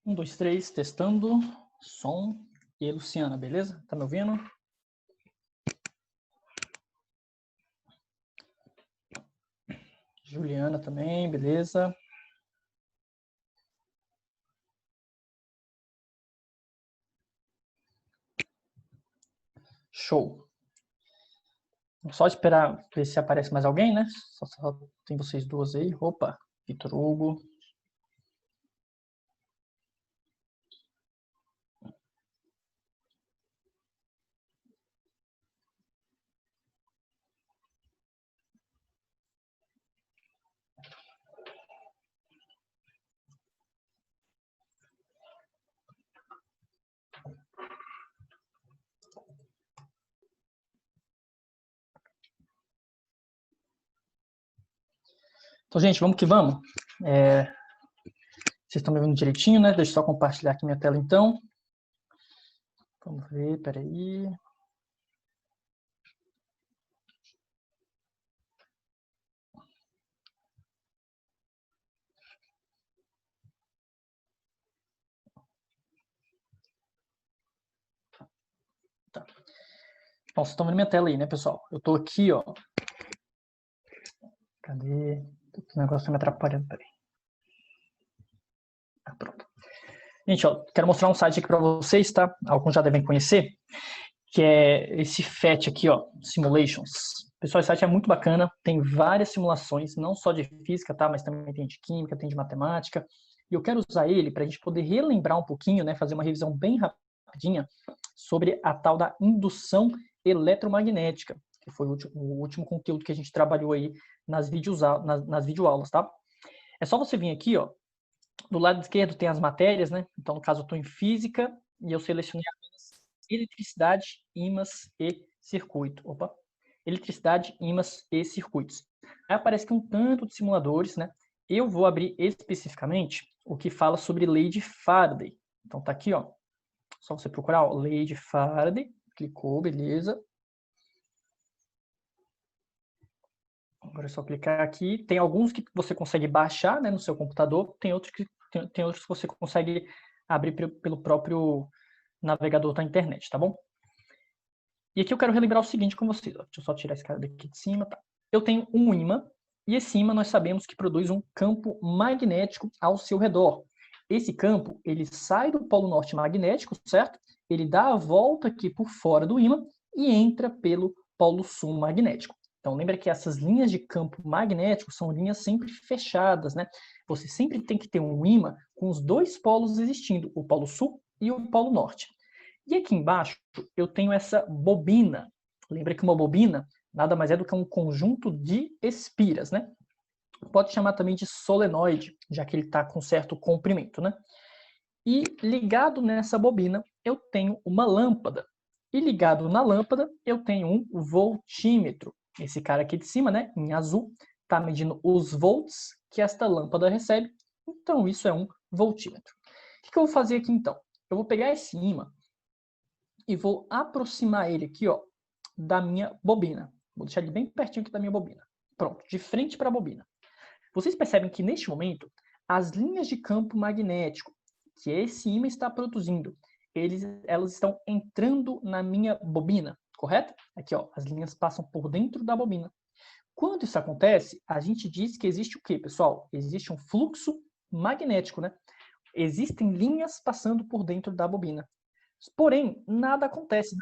Um, dois, três, testando. Som. E aí, Luciana, beleza? Tá me ouvindo? Juliana também, beleza? Show. Só esperar ver se aparece mais alguém, né? Só tem vocês duas aí. Opa, Vitor Hugo. Então, gente, vamos que vamos. Vocês estão me vendo direitinho, né? Deixa eu só compartilhar aqui minha tela, então. Vamos ver, peraí. Tá. Bom, vocês estão vendo minha tela aí, né, pessoal? Eu tô aqui, ó. Cadê? O negócio tá me atrapalhando, peraí. Ah, pronto. Gente, ó, quero mostrar um site aqui para vocês, tá? Alguns já devem conhecer, que é esse FET aqui, ó, Simulations. Pessoal, esse site é muito bacana, tem várias simulações, não só de física, tá? Mas também tem de química, tem de matemática. E eu quero usar ele para a gente poder relembrar um pouquinho, né? Fazer uma revisão bem rapidinha sobre a tal da indução eletromagnética, que foi o último conteúdo que a gente trabalhou aí nas videoaulas, tá? É só você vir aqui, ó. Do lado esquerdo tem as matérias, né? Então, no caso, eu estou em física e eu selecionei apenas eletricidade, ímãs e circuito. Opa! Eletricidade, ímãs e circuitos. Aí aparece aqui um tanto de simuladores, né? Eu vou abrir especificamente o que fala sobre lei de Faraday. Então, tá aqui, ó. Só você procurar, ó, lei de Faraday. Clicou, beleza. Agora é só clicar aqui. Tem alguns que você consegue baixar, né, no seu computador. Tem outros que você consegue abrir pelo próprio navegador da internet, tá bom? E aqui eu quero relembrar o seguinte com vocês. Ó. Deixa eu só tirar esse cara daqui de cima. Tá? Eu tenho um ímã, e esse ímã nós sabemos que produz um campo magnético ao seu redor. Esse campo, ele sai do polo norte magnético, certo? Ele dá a volta aqui por fora do ímã e entra pelo polo sul magnético. Então, lembra que essas linhas de campo magnético são linhas sempre fechadas, né? Você sempre tem que ter um ímã com os dois polos existindo, o polo sul e o polo norte. E aqui embaixo eu tenho essa bobina. Lembra que uma bobina nada mais é do que um conjunto de espiras, né? Pode chamar também de solenoide, já que ele está com certo comprimento, né? E ligado nessa bobina eu tenho uma lâmpada. E ligado na lâmpada eu tenho um voltímetro. Esse cara aqui de cima, né, em azul, está medindo os volts que esta lâmpada recebe. Então isso é um voltímetro. O que eu vou fazer aqui então? Eu vou pegar esse ímã e vou aproximar ele aqui, ó, da minha bobina. Vou deixar ele bem pertinho aqui da minha bobina. Pronto, de frente para a bobina. Vocês percebem que neste momento as linhas de campo magnético que esse ímã está produzindo, elas estão entrando na minha bobina, correto? Aqui, ó, as linhas passam por dentro da bobina. Quando isso acontece, a gente diz que existe o quê, pessoal? Existe um fluxo magnético, né? Existem linhas passando por dentro da bobina. Porém, nada acontece,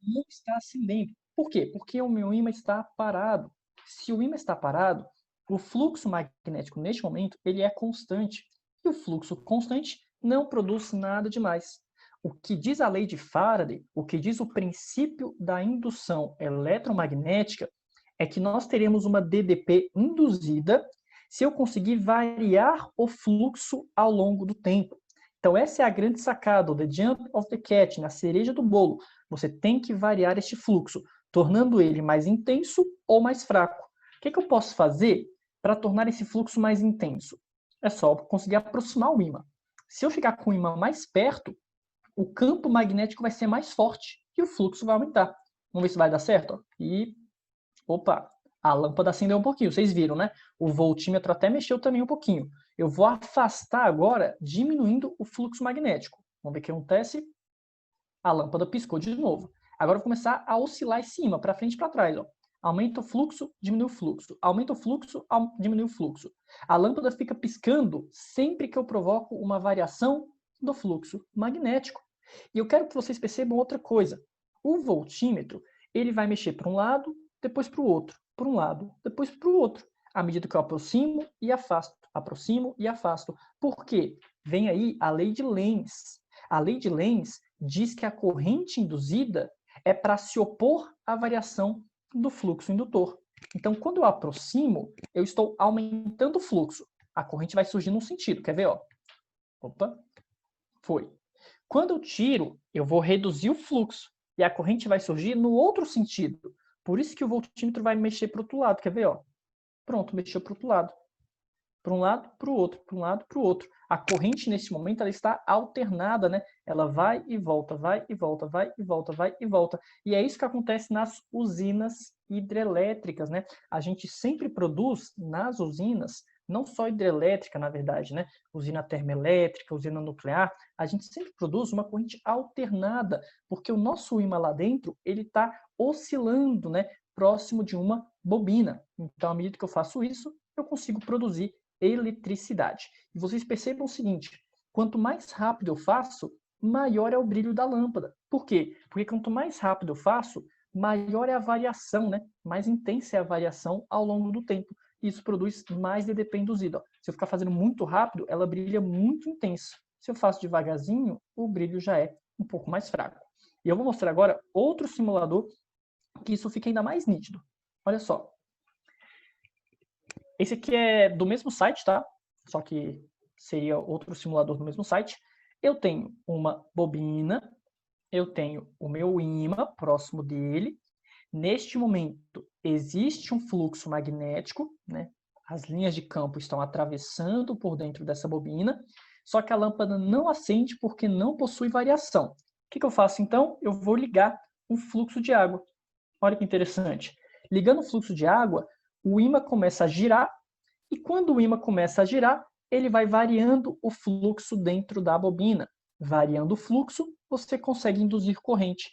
não está acendendo. Por quê? Porque o meu ímã está parado. Se o ímã está parado, o fluxo magnético neste momento ele é constante. E o fluxo constante não produz nada demais. O que diz a lei de Faraday, o que diz o princípio da indução eletromagnética, é que nós teremos uma DDP induzida se eu conseguir variar o fluxo ao longo do tempo. Então, essa é a grande sacada, the jump of the cat, na cereja do bolo. Você tem que variar este fluxo, tornando ele mais intenso ou mais fraco. O que eu posso fazer para tornar esse fluxo mais intenso? É só conseguir aproximar o ímã. Se eu ficar com o ímã mais perto, o campo magnético vai ser mais forte e o fluxo vai aumentar. Vamos ver se vai dar certo? E, opa, a lâmpada acendeu um pouquinho, vocês viram, né? O voltímetro até mexeu também um pouquinho. Eu vou afastar agora, diminuindo o fluxo magnético. Vamos ver o que acontece. A lâmpada piscou de novo. Agora eu vou começar a oscilar em cima, para frente e para trás. Ó. Aumenta o fluxo, diminui o fluxo. Aumenta o fluxo, diminui o fluxo. A lâmpada fica piscando sempre que eu provoco uma variação do fluxo magnético. E eu quero que vocês percebam outra coisa. O voltímetro, ele vai mexer para um lado, depois para o outro. Para um lado, depois para o outro. À medida que eu aproximo e afasto. Aproximo e afasto. Por quê? Vem aí a lei de Lenz. A lei de Lenz diz que a corrente induzida é para se opor à variação do fluxo indutor. Então, quando eu aproximo, eu estou aumentando o fluxo. A corrente vai surgir num sentido. Quer ver? Ó? Opa, foi. Quando eu tiro, eu vou reduzir o fluxo. E a corrente vai surgir no outro sentido. Por isso que o voltímetro vai mexer para o outro lado. Quer ver? Ó? Pronto, mexeu para o outro lado. Para um lado, para o outro, para um lado, para o outro. A corrente, nesse momento, ela está alternada, né? Ela vai e volta, vai e volta, vai e volta, vai e volta. E é isso que acontece nas usinas hidrelétricas, né? A gente sempre produz nas usinas, não só hidrelétrica, na verdade, né? Usina termoelétrica, usina nuclear, a gente sempre produz uma corrente alternada, porque o nosso ímã lá dentro, ele está oscilando, né? Próximo de uma bobina. Então, à medida que eu faço isso, eu consigo produzir eletricidade. E vocês percebam o seguinte, quanto mais rápido eu faço, maior é o brilho da lâmpada. Por quê? Porque quanto mais rápido eu faço, maior é a variação, né? Mais intensa é a variação ao longo do tempo. Isso produz mais DDP induzido. Ó. Se eu ficar fazendo muito rápido, ela brilha muito intenso. Se eu faço devagarzinho, o brilho já é um pouco mais fraco. E eu vou mostrar agora outro simulador que isso fica ainda mais nítido. Olha só. Esse aqui é do mesmo site, tá? Só que seria outro simulador do mesmo site. Eu tenho uma bobina, eu tenho o meu ímã próximo dele. Neste momento, existe um fluxo magnético, né? As linhas de campo estão atravessando por dentro dessa bobina, só que a lâmpada não acende porque não possui variação. O que eu faço então? Eu vou ligar um fluxo de água. Olha que interessante. Ligando o fluxo de água, o ímã começa a girar e quando o ímã começa a girar, ele vai variando o fluxo dentro da bobina. Variando o fluxo, você consegue induzir corrente.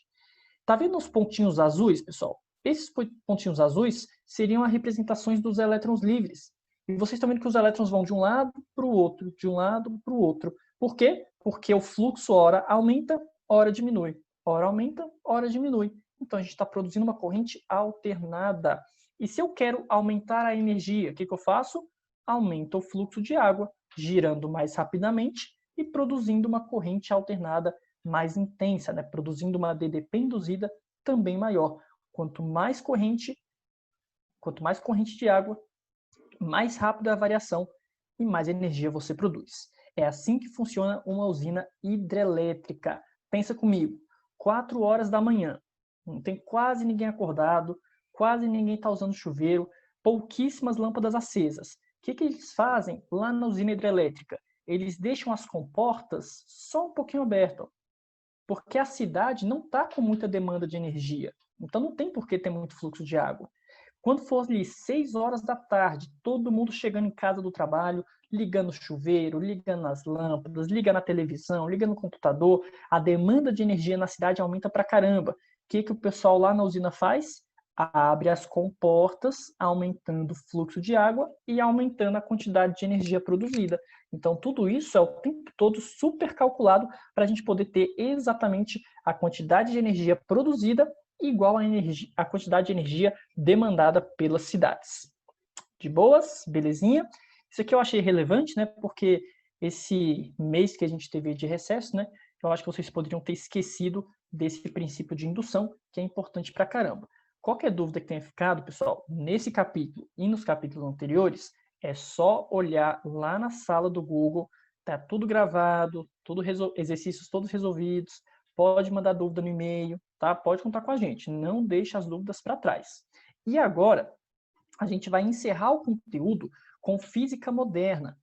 Tá vendo os pontinhos azuis, pessoal? Esses pontinhos azuis seriam as representações dos elétrons livres. E vocês estão vendo que os elétrons vão de um lado para o outro, de um lado para o outro. Por quê? Porque o fluxo ora aumenta, ora diminui. Ora aumenta, ora diminui. Então a gente está produzindo uma corrente alternada. E se eu quero aumentar a energia, o que eu faço? Aumento o fluxo de água, girando mais rapidamente e produzindo uma corrente alternada mais intensa, né? Produzindo uma DDP induzida também maior. Quanto mais corrente de água, mais rápida a variação e mais energia você produz. É assim que funciona uma usina hidrelétrica. Pensa comigo, 4 horas da manhã, não tem quase ninguém acordado, quase ninguém está usando chuveiro, pouquíssimas lâmpadas acesas. O que eles fazem lá na usina hidrelétrica? Eles deixam as comportas só um pouquinho abertas, porque a cidade não está com muita demanda de energia. Então não tem por que ter muito fluxo de água. Quando for ali 6 horas da tarde, todo mundo chegando em casa do trabalho, ligando o chuveiro, ligando as lâmpadas, ligando a televisão, ligando o computador, a demanda de energia na cidade aumenta pra caramba. O que o pessoal lá na usina faz? Abre as comportas, aumentando o fluxo de água e aumentando a quantidade de energia produzida. Então, tudo isso é o tempo todo super calculado para a gente poder ter exatamente a quantidade de energia produzida igual à quantidade de energia demandada pelas cidades. De boas? Belezinha? Isso aqui eu achei relevante, né? Porque esse mês que a gente teve de recesso, né? Eu acho que vocês poderiam ter esquecido desse princípio de indução, que é importante pra caramba. Qualquer dúvida que tenha ficado, pessoal, nesse capítulo e nos capítulos anteriores, é só olhar lá na sala do Google, tá tudo gravado, exercícios todos resolvidos, pode mandar dúvida no e-mail, tá? Pode contar com a gente, não deixe as dúvidas para trás. E agora, a gente vai encerrar o conteúdo com física moderna.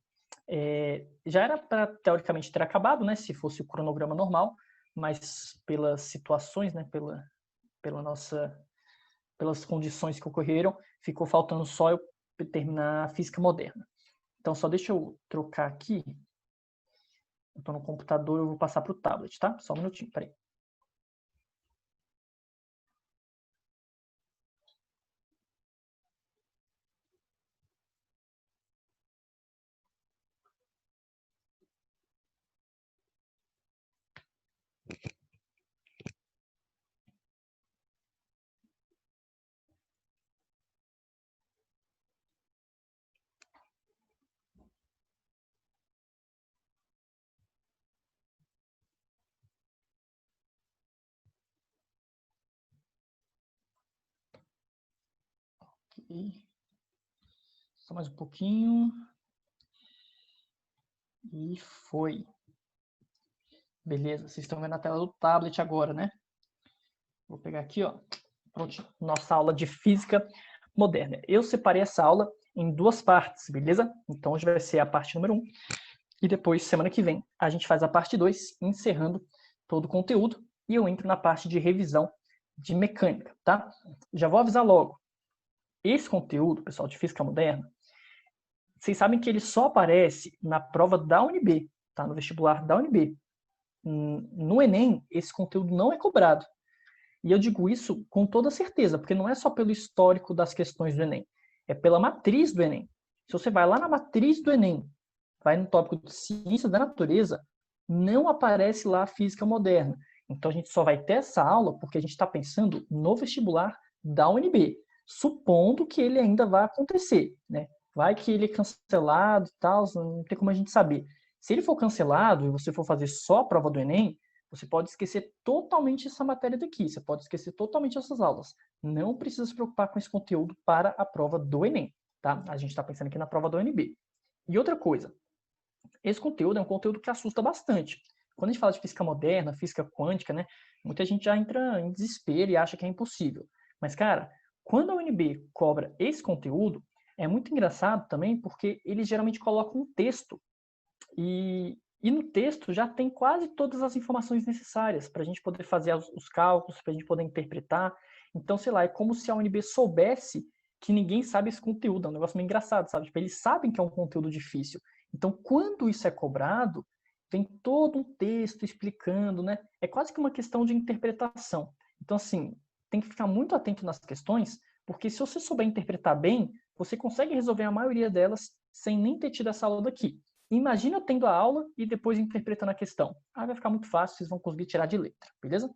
Já era para, teoricamente, ter acabado, né, se fosse o cronograma normal, mas pelas situações, né, pelas condições que ocorreram, ficou faltando só eu terminar a física moderna. Então, só deixa eu trocar aqui. Eu estou no computador, eu vou passar para o tablet, tá? Só um minutinho, peraí. Ok. Só mais um pouquinho. E foi. Beleza, vocês estão vendo a tela do tablet agora, né? Vou pegar aqui, ó. Pronto, nossa aula de física moderna. Eu separei essa aula em duas partes, beleza? Então hoje vai ser a parte número 1. E depois, semana que vem, a gente faz a parte 2, encerrando todo o conteúdo. E eu entro na parte de revisão de mecânica, tá? Já vou avisar logo. Esse conteúdo, pessoal, de física moderna, vocês sabem que ele só aparece na prova da UNB, tá? No vestibular da UNB. No Enem, esse conteúdo não é cobrado. E eu digo isso com toda certeza, porque não é só pelo histórico das questões do Enem, é pela matriz do Enem. Se você vai lá na matriz do Enem, vai no tópico de ciência da natureza, não aparece lá a física moderna. Então a gente só vai ter essa aula porque a gente está pensando no vestibular da UNB, supondo que ele ainda vai acontecer, né? Vai que ele é cancelado e tal, não tem como a gente saber. Se ele for cancelado e você for fazer só a prova do Enem, você pode esquecer totalmente essa matéria daqui, você pode esquecer totalmente essas aulas. Não precisa se preocupar com esse conteúdo para a prova do Enem, tá? A gente está pensando aqui na prova do UNB. E outra coisa, esse conteúdo é um conteúdo que assusta bastante. Quando a gente fala de física moderna, física quântica, né, muita gente já entra em desespero e acha que é impossível. Mas, cara, quando a UNB cobra esse conteúdo, é muito engraçado também porque eles geralmente colocam um texto e no texto já tem quase todas as informações necessárias para a gente poder fazer os cálculos, para a gente poder interpretar. Então, sei lá, é como se a UNB soubesse que ninguém sabe esse conteúdo. É um negócio meio engraçado, sabe? Tipo, eles sabem que é um conteúdo difícil. Então, quando isso é cobrado, tem todo um texto explicando, né? É quase que uma questão de interpretação. Então, assim, tem que ficar muito atento nas questões, porque se você souber interpretar bem, você consegue resolver a maioria delas sem nem ter tido essa aula daqui. Imagina tendo a aula e depois interpretando a questão. Aí vai ficar muito fácil, vocês vão conseguir tirar de letra, beleza?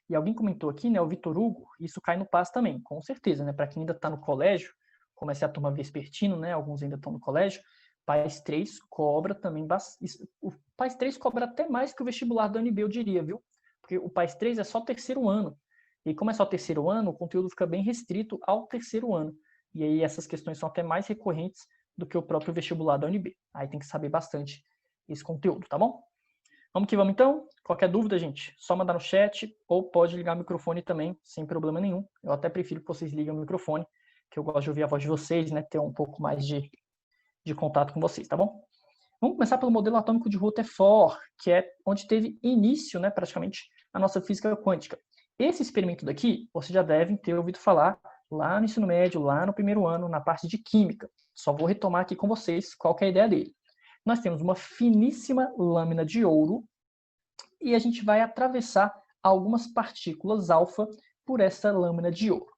E alguém comentou aqui, né, o Vitor Hugo, isso cai no PAS também, com certeza, né? Para quem ainda está no colégio, como essa é a turma vespertino, né? Alguns ainda estão no colégio, PAS 3 cobra também, o PAS 3 cobra até mais que o vestibular da UNB, eu diria, viu? Porque o PAS 3 é só terceiro ano. E como é só terceiro ano, o conteúdo fica bem restrito ao terceiro ano. E aí essas questões são até mais recorrentes do que o próprio vestibular da UNB. Aí tem que saber bastante esse conteúdo, tá bom? Vamos que vamos então? Qualquer dúvida, gente, só mandar no chat ou pode ligar o microfone também, sem problema nenhum. Eu até prefiro que vocês liguem o microfone, que eu gosto de ouvir a voz de vocês, né? Ter um pouco mais de contato com vocês, tá bom? Vamos começar pelo modelo atômico de Rutherford, que é onde teve início, né, praticamente, a nossa física quântica. Esse experimento daqui, vocês já devem ter ouvido falar lá no ensino médio, lá no primeiro ano, na parte de química. Só vou retomar aqui com vocês qual que é a ideia dele. Nós temos uma finíssima lâmina de ouro e a gente vai atravessar algumas partículas alfa por essa lâmina de ouro.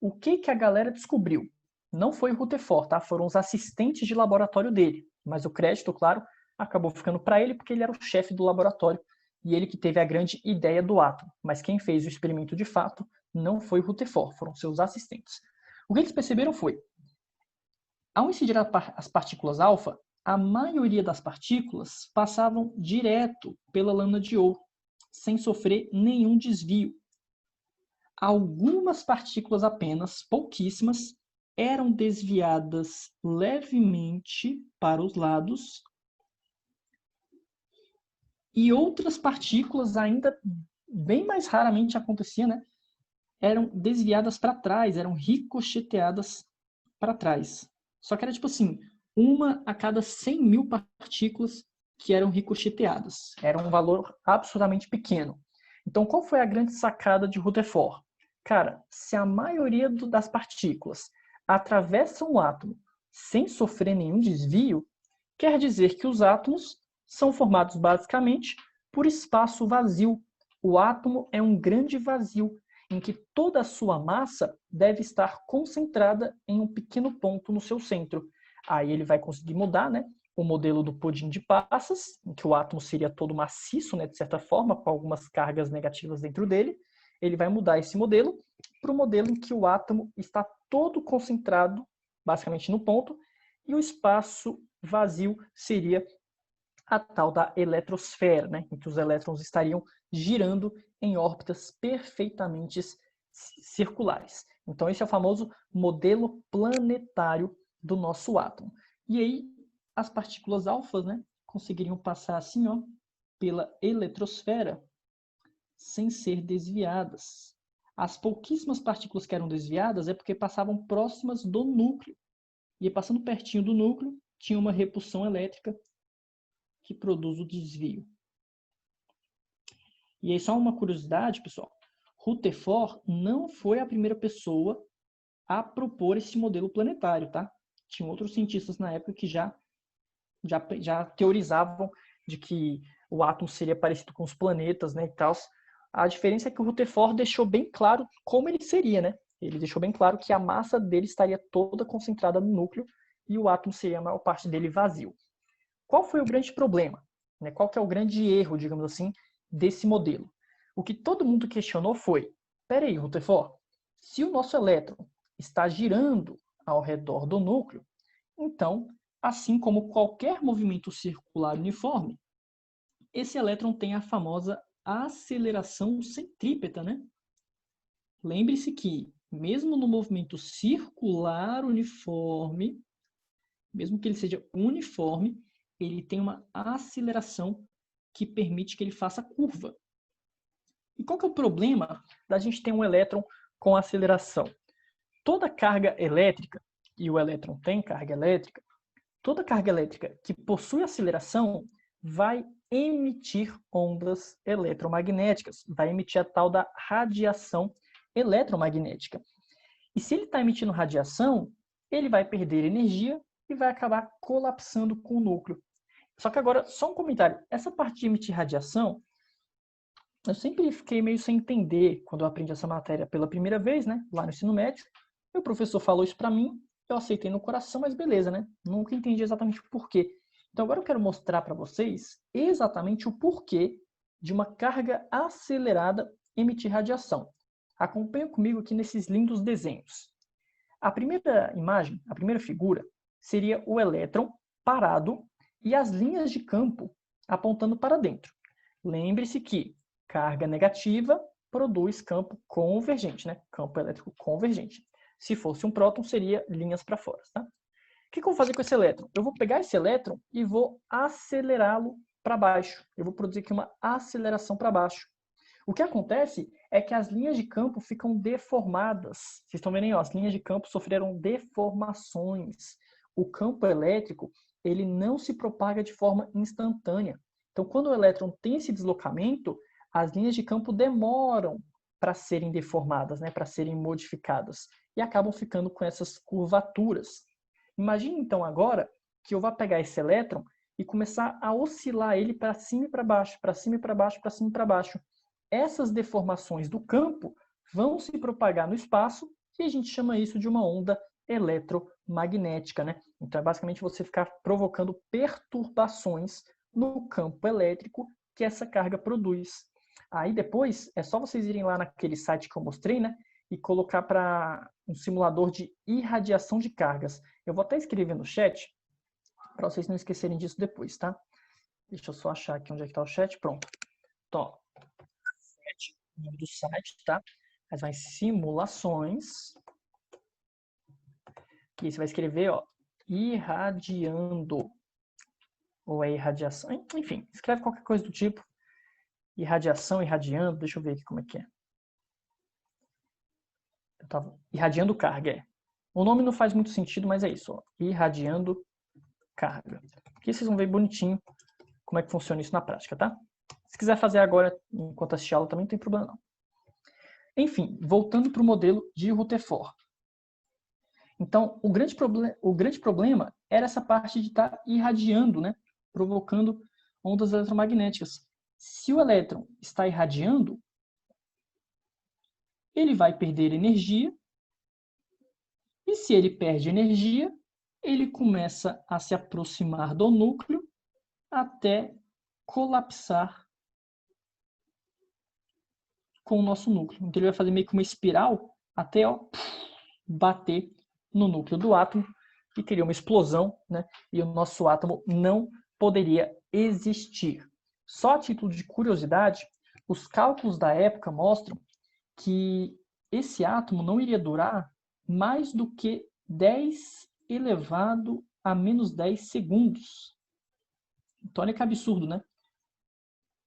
O que a galera descobriu? Não foi o Rutherford, tá? Foram os assistentes de laboratório dele. Mas o crédito, claro, acabou ficando para ele porque ele era o chefe do laboratório e ele que teve a grande ideia do átomo. Mas quem fez o experimento de fato não foi o Rutherford, foram seus assistentes. O que eles perceberam foi, ao incidir as partículas alfa, a maioria das partículas passavam direto pela lâmina de ouro, sem sofrer nenhum desvio. Algumas partículas apenas, pouquíssimas, eram desviadas levemente para os lados e outras partículas, ainda bem mais raramente acontecia, né? Eram desviadas para trás, eram ricocheteadas para trás. Só que era tipo assim, uma a cada 100 mil partículas que eram ricocheteadas. Era um valor absurdamente pequeno. Então, qual foi a grande sacada de Rutherford? Cara, se a maioria das partículas atravessam o átomo sem sofrer nenhum desvio, Quer dizer que os átomos são formados basicamente por espaço vazio. O átomo é um grande vazio, em que toda a sua massa deve estar concentrada em um pequeno ponto no seu centro. Aí ele vai conseguir mudar, né, o modelo do pudim de passas, em que o átomo seria todo maciço, né, de certa forma, com algumas cargas negativas dentro dele. Ele vai mudar esse modelo para o modelo em que o átomo está todo concentrado, basicamente no ponto, e o espaço vazio seria a tal da eletrosfera, né, em que os elétrons estariam girando em órbitas perfeitamente circulares. Então, esse é o famoso modelo planetário do nosso átomo. E aí, as partículas alfas, né, conseguiriam passar assim, ó, pela eletrosfera sem ser desviadas. As pouquíssimas partículas que eram desviadas é porque passavam próximas do núcleo. E passando pertinho do núcleo, tinha uma repulsão elétrica que produz o desvio. E aí, só uma curiosidade, pessoal. Rutherford não foi a primeira pessoa a propor esse modelo planetário, tá? Tinha outros cientistas na época que já teorizavam de que o átomo seria parecido com os planetas, né, e tal. A diferença é que o Rutherford deixou bem claro como ele seria, né? Ele deixou bem claro que a massa dele estaria toda concentrada no núcleo e o átomo seria a maior parte dele vazio. Qual foi o grande problema? Qual que é o grande erro, digamos assim, desse modelo? O que todo mundo questionou foi, peraí, Rutherford, se o nosso elétron está girando ao redor do núcleo, então, assim como qualquer movimento circular uniforme, esse elétron tem a famosa aceleração centrípeta, né? Lembre-se que, mesmo no movimento circular uniforme, mesmo que ele seja uniforme, ele tem uma aceleração que permite que ele faça curva. E qual que é o problema da gente ter um elétron com aceleração? Toda carga elétrica, e o elétron tem carga elétrica, toda carga elétrica que possui aceleração vai emitir ondas eletromagnéticas, vai emitir a tal da radiação eletromagnética. E se ele está emitindo radiação, ele vai perder energia e vai acabar colapsando com o núcleo. Só que agora, só um comentário. Essa parte de emitir radiação, eu sempre fiquei meio sem entender quando eu aprendi essa matéria pela primeira vez, né? Lá no ensino médio. O professor falou isso para mim, eu aceitei no coração, mas beleza, né? Nunca entendi exatamente o porquê. Então agora eu quero mostrar para vocês exatamente o porquê de uma carga acelerada emitir radiação. Acompanha comigo aqui nesses lindos desenhos. A primeira imagem, a primeira figura, seria o elétron parado e as linhas de campo apontando para dentro. Lembre-se que carga negativa produz campo convergente, né? Campo elétrico convergente. Se fosse um próton, seria linhas para fora. Tá? O que eu vou fazer com esse elétron? Eu vou pegar esse elétron e vou acelerá-lo para baixo. Eu vou produzir aqui uma aceleração para baixo. O que acontece é que as linhas de campo ficam deformadas. Vocês estão vendo aí, ó, as linhas de campo sofreram deformações. O campo elétrico, ele não se propaga de forma instantânea. Então, quando o elétron tem esse deslocamento, as linhas de campo demoram para serem deformadas, né, para serem modificadas, e acabam ficando com essas curvaturas. Imagine então agora que eu vá pegar esse elétron e começar a oscilar ele para cima e para baixo, para cima e para baixo, para cima e para baixo. Essas deformações do campo vão se propagar no espaço e a gente chama isso de uma onda eletromagnética, né? Então é basicamente você ficar provocando perturbações no campo elétrico que essa carga produz. Aí depois é só vocês irem lá naquele site que eu mostrei, né? E colocar para um simulador de irradiação de cargas. Eu vou até escrever no chat para vocês não esquecerem disso depois, tá? Deixa eu só achar aqui onde é que está o chat. Pronto. Então, o nome do site, tá? Mas vai em simulações. E aí você vai escrever, ó, irradiando. Ou é irradiação. Enfim, escreve qualquer coisa do tipo. Irradiação, irradiando. Deixa eu ver aqui como é que é. Eu tava irradiando carga, é. O nome não faz muito sentido, mas é isso, ó. Irradiando carga. Aqui vocês vão ver bonitinho como é que funciona isso na prática, tá? Se quiser fazer agora, enquanto assistir a aula, também não tem problema não. Enfim, voltando para o modelo de Rutherford. Então, o grande problema era essa parte de estar irradiando, né? Provocando ondas eletromagnéticas. Se o elétron está irradiando, ele vai perder energia, e se ele perde energia, ele começa a se aproximar do núcleo até colapsar com o nosso núcleo. Então, ele vai fazer meio que uma espiral até bater no núcleo do átomo, que teria uma explosão, né? E o nosso átomo não poderia existir. Só a título de curiosidade, os cálculos da época mostram que esse átomo não iria durar mais do que 10 elevado a menos 10 segundos. Então, olha que absurdo, né?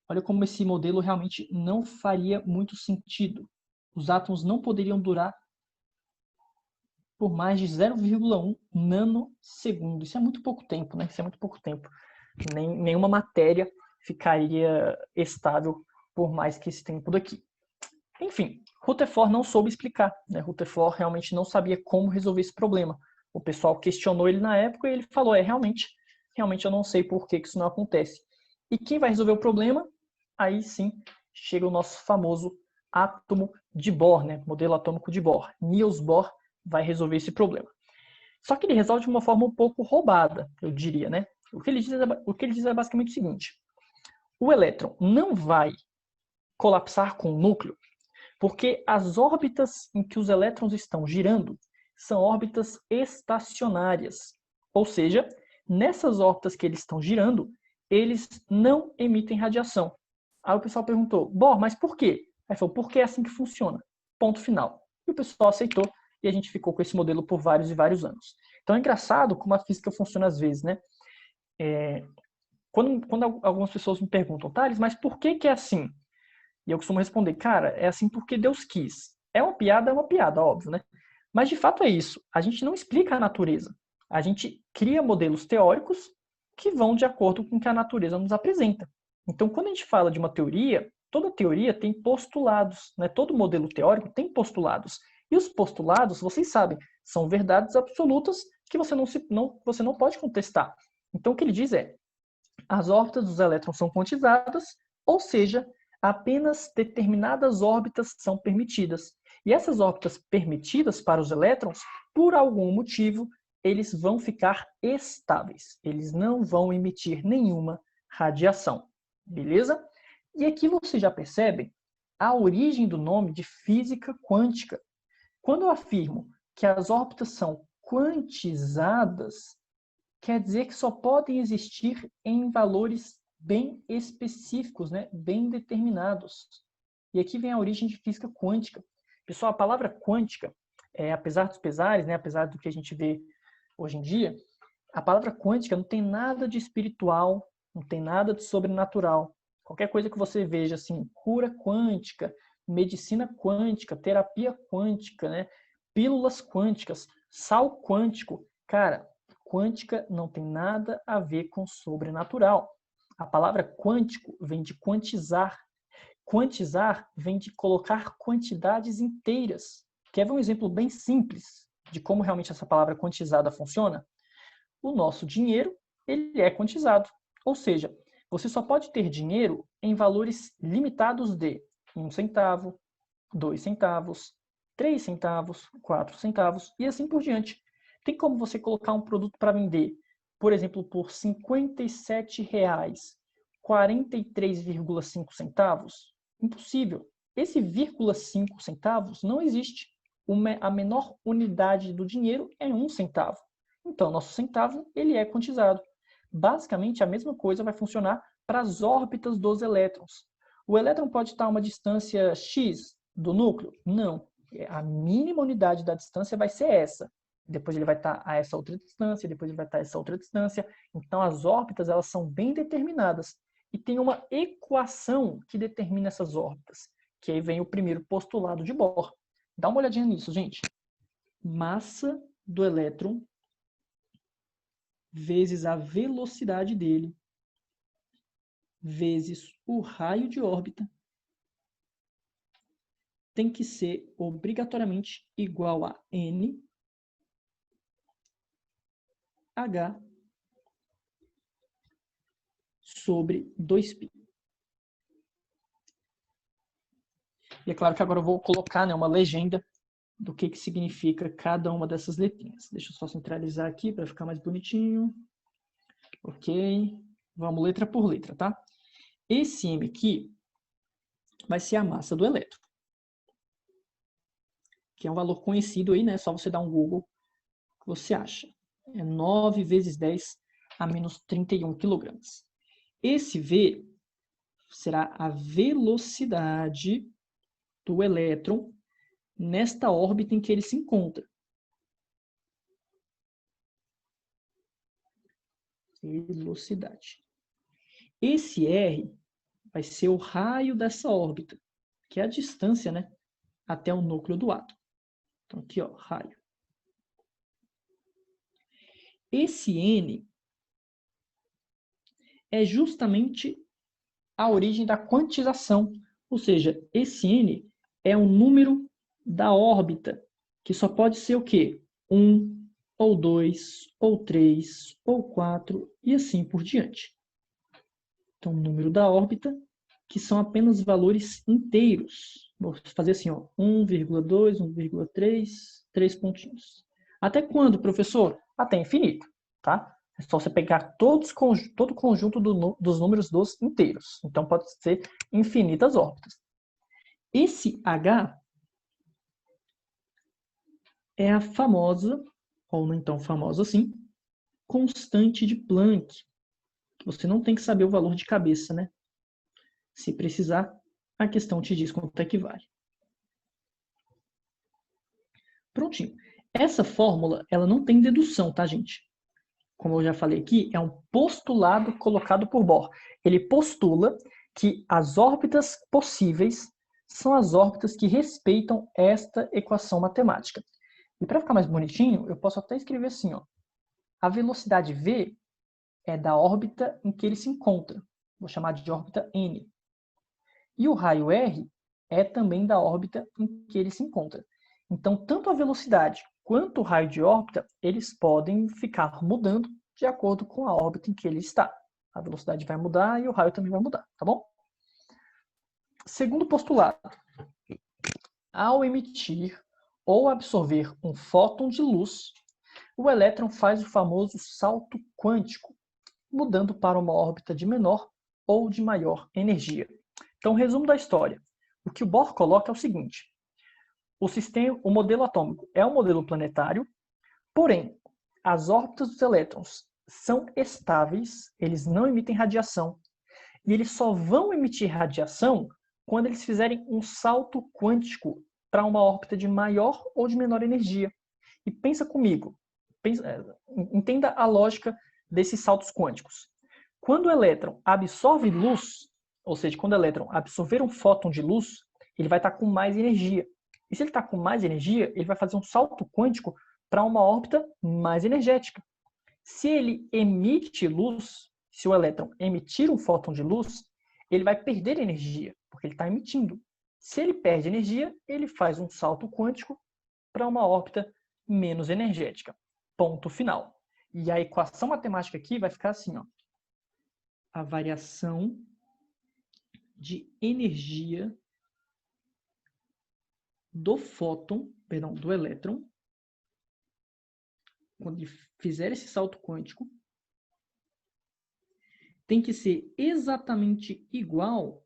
Olha como esse modelo realmente não faria muito sentido. Os átomos não poderiam durar por mais de 0,1 nanosegundo. Isso é muito pouco tempo, né? Isso é muito pouco tempo. Nenhuma matéria ficaria estável por mais que esse tempo daqui. Enfim, Rutherford não soube explicar, né? Rutherford realmente não sabia como resolver esse problema. O pessoal questionou ele na época e ele falou, realmente eu não sei por que isso não acontece. E quem vai resolver o problema? Aí sim, chega o nosso famoso átomo de Bohr, né? Modelo atômico de Bohr. Niels Bohr vai resolver esse problema. Só que ele resolve de uma forma um pouco roubada, eu diria, né? O que ele diz é basicamente o seguinte: o elétron não vai colapsar com o núcleo, porque as órbitas em que os elétrons estão girando são órbitas estacionárias. Ou seja, nessas órbitas que eles estão girando, eles não emitem radiação. Aí o pessoal perguntou, Bohr, mas por quê? Aí falou, porque é assim que funciona. Ponto final. E o pessoal aceitou e a gente ficou com esse modelo por vários e vários anos. Então é engraçado como a física funciona às vezes, né? Quando algumas pessoas me perguntam, Thales, mas por que é assim? E eu costumo responder, cara, é assim porque Deus quis. É uma piada, óbvio, né? Mas de fato é isso. A gente não explica a natureza. A gente cria modelos teóricos que vão de acordo com o que a natureza nos apresenta. Então, quando a gente fala de uma teoria, toda teoria tem postulados, né? Todo modelo teórico tem postulados. E os postulados, vocês sabem, são verdades absolutas que você não pode contestar. Então, o que ele diz é: as órbitas dos elétrons são quantizadas, ou seja, apenas determinadas órbitas são permitidas. E essas órbitas permitidas para os elétrons, por algum motivo, eles vão ficar estáveis. Eles não vão emitir nenhuma radiação. Beleza? E aqui você já percebe a origem do nome de física quântica. Quando eu afirmo que as órbitas são quantizadas, quer dizer que só podem existir em valores bem específicos, né? Bem determinados. E aqui vem a origem de física quântica. Pessoal, a palavra quântica, apesar dos pesares, né? Apesar do que a gente vê hoje em dia, a palavra quântica não tem nada de espiritual, não tem nada de sobrenatural. Qualquer coisa que você veja, assim, cura quântica, medicina quântica, terapia quântica, né? Pílulas quânticas, sal quântico. Cara, quântica não tem nada a ver com sobrenatural. A palavra quântico vem de quantizar. Quantizar vem de colocar quantidades inteiras. Quer ver um exemplo bem simples de como realmente essa palavra quantizada funciona? O nosso dinheiro, ele é quantizado. Ou seja, você só pode ter dinheiro em valores limitados de 1 centavo, 2 centavos, 3 centavos, 4 centavos e assim por diante. Tem como você colocar um produto para vender, por exemplo, por R$ 57,00, 43,5 centavos? Impossível. Esse 0,5 centavos não existe. A menor unidade do dinheiro é 1 centavo. Então, nosso centavo ele é quantizado. Basicamente, a mesma coisa vai funcionar para as órbitas dos elétrons. O elétron pode estar a uma distância x do núcleo? Não. A mínima unidade da distância vai ser essa. Depois ele vai estar a essa outra distância, depois ele vai estar a essa outra distância. Então, as órbitas elas são bem determinadas. E tem uma equação que determina essas órbitas, que aí vem o primeiro postulado de Bohr. Dá uma olhadinha nisso, gente. Massa do elétron vezes a velocidade dele, vezes o raio de órbita, tem que ser obrigatoriamente igual a n H sobre 2π. E é claro que agora eu vou colocar, né, uma legenda do que significa cada uma dessas letrinhas. Deixa eu só centralizar aqui para ficar mais bonitinho. Ok. Vamos letra por letra, tá? Esse M aqui vai ser a massa do elétron, que é um valor conhecido aí, né? Só você dar um Google que você acha. É 9 vezes 10 a menos 31 quilogramas. Esse V será a velocidade do elétron nesta órbita em que ele se encontra. Velocidade. Esse R vai ser o raio dessa órbita, que é a distância, né, até o núcleo do átomo. Então, aqui, ó, raio. Esse N é justamente a origem da quantização, ou seja, esse N é um número da órbita, que só pode ser o quê? 1, ou 2, ou 3, ou 4, e assim por diante. Então, o número da órbita, que são apenas valores inteiros. Vou fazer assim, ó, 1,2, 1,3, 3 pontinhos. Até quando, professor? Até infinito, tá? É só você pegar todo o conjunto dos números dos inteiros. Então, pode ser infinitas órbitas. Esse H é a famosa, ou não tão famosa assim, constante de Planck. Você não tem que saber o valor de cabeça, né? Se precisar, a questão te diz quanto é que vale. Prontinho. Essa fórmula, ela não tem dedução, tá, gente? Como eu já falei aqui, é um postulado colocado por Bohr. Ele postula que as órbitas possíveis são as órbitas que respeitam esta equação matemática. E para ficar mais bonitinho, eu posso até escrever assim, ó. A velocidade v é da órbita em que ele se encontra. Vou chamar de órbita n. E o raio r é também da órbita em que ele se encontra. Então, tanto a velocidade quanto o raio de órbita, eles podem ficar mudando de acordo com a órbita em que ele está. A velocidade vai mudar e o raio também vai mudar, tá bom? Segundo postulado, ao emitir ou absorver um fóton de luz, o elétron faz o famoso salto quântico, mudando para uma órbita de menor ou de maior energia. Então, resumo da história. O que o Bohr coloca é o seguinte: o modelo atômico é um modelo planetário, porém, as órbitas dos elétrons são estáveis, eles não emitem radiação, e eles só vão emitir radiação quando eles fizerem um salto quântico para uma órbita de maior ou de menor energia. E pensa comigo, entenda a lógica desses saltos quânticos. Quando o elétron absorve luz, ou seja, quando o elétron absorver um fóton de luz, ele vai estar com mais energia. E se ele está com mais energia, ele vai fazer um salto quântico para uma órbita mais energética. Se ele emite luz, se o elétron emitir um fóton de luz, ele vai perder energia, porque ele está emitindo. Se ele perde energia, ele faz um salto quântico para uma órbita menos energética. Ponto final. E a equação matemática aqui vai ficar assim, ó. A variação de energia do fóton, perdão, do elétron, quando ele fizer esse salto quântico, tem que ser exatamente igual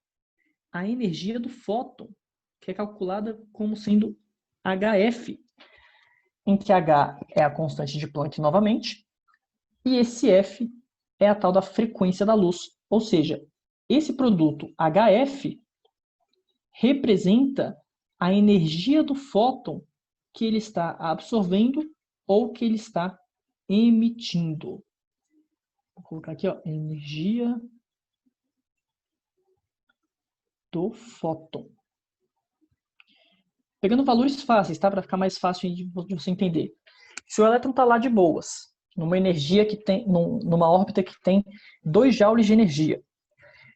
à energia do fóton, que é calculada como sendo HF, em que H é a constante de Planck novamente, e esse F é a tal da frequência da luz. Ou seja, esse produto HF representa a energia do fóton que ele está absorvendo ou que ele está emitindo. Vou colocar aqui, ó, energia do fóton. Pegando valores fáceis, tá? Para ficar mais fácil de você entender. Se o elétron está lá de boas, numa energia que tem, numa órbita que tem 2 joules de energia,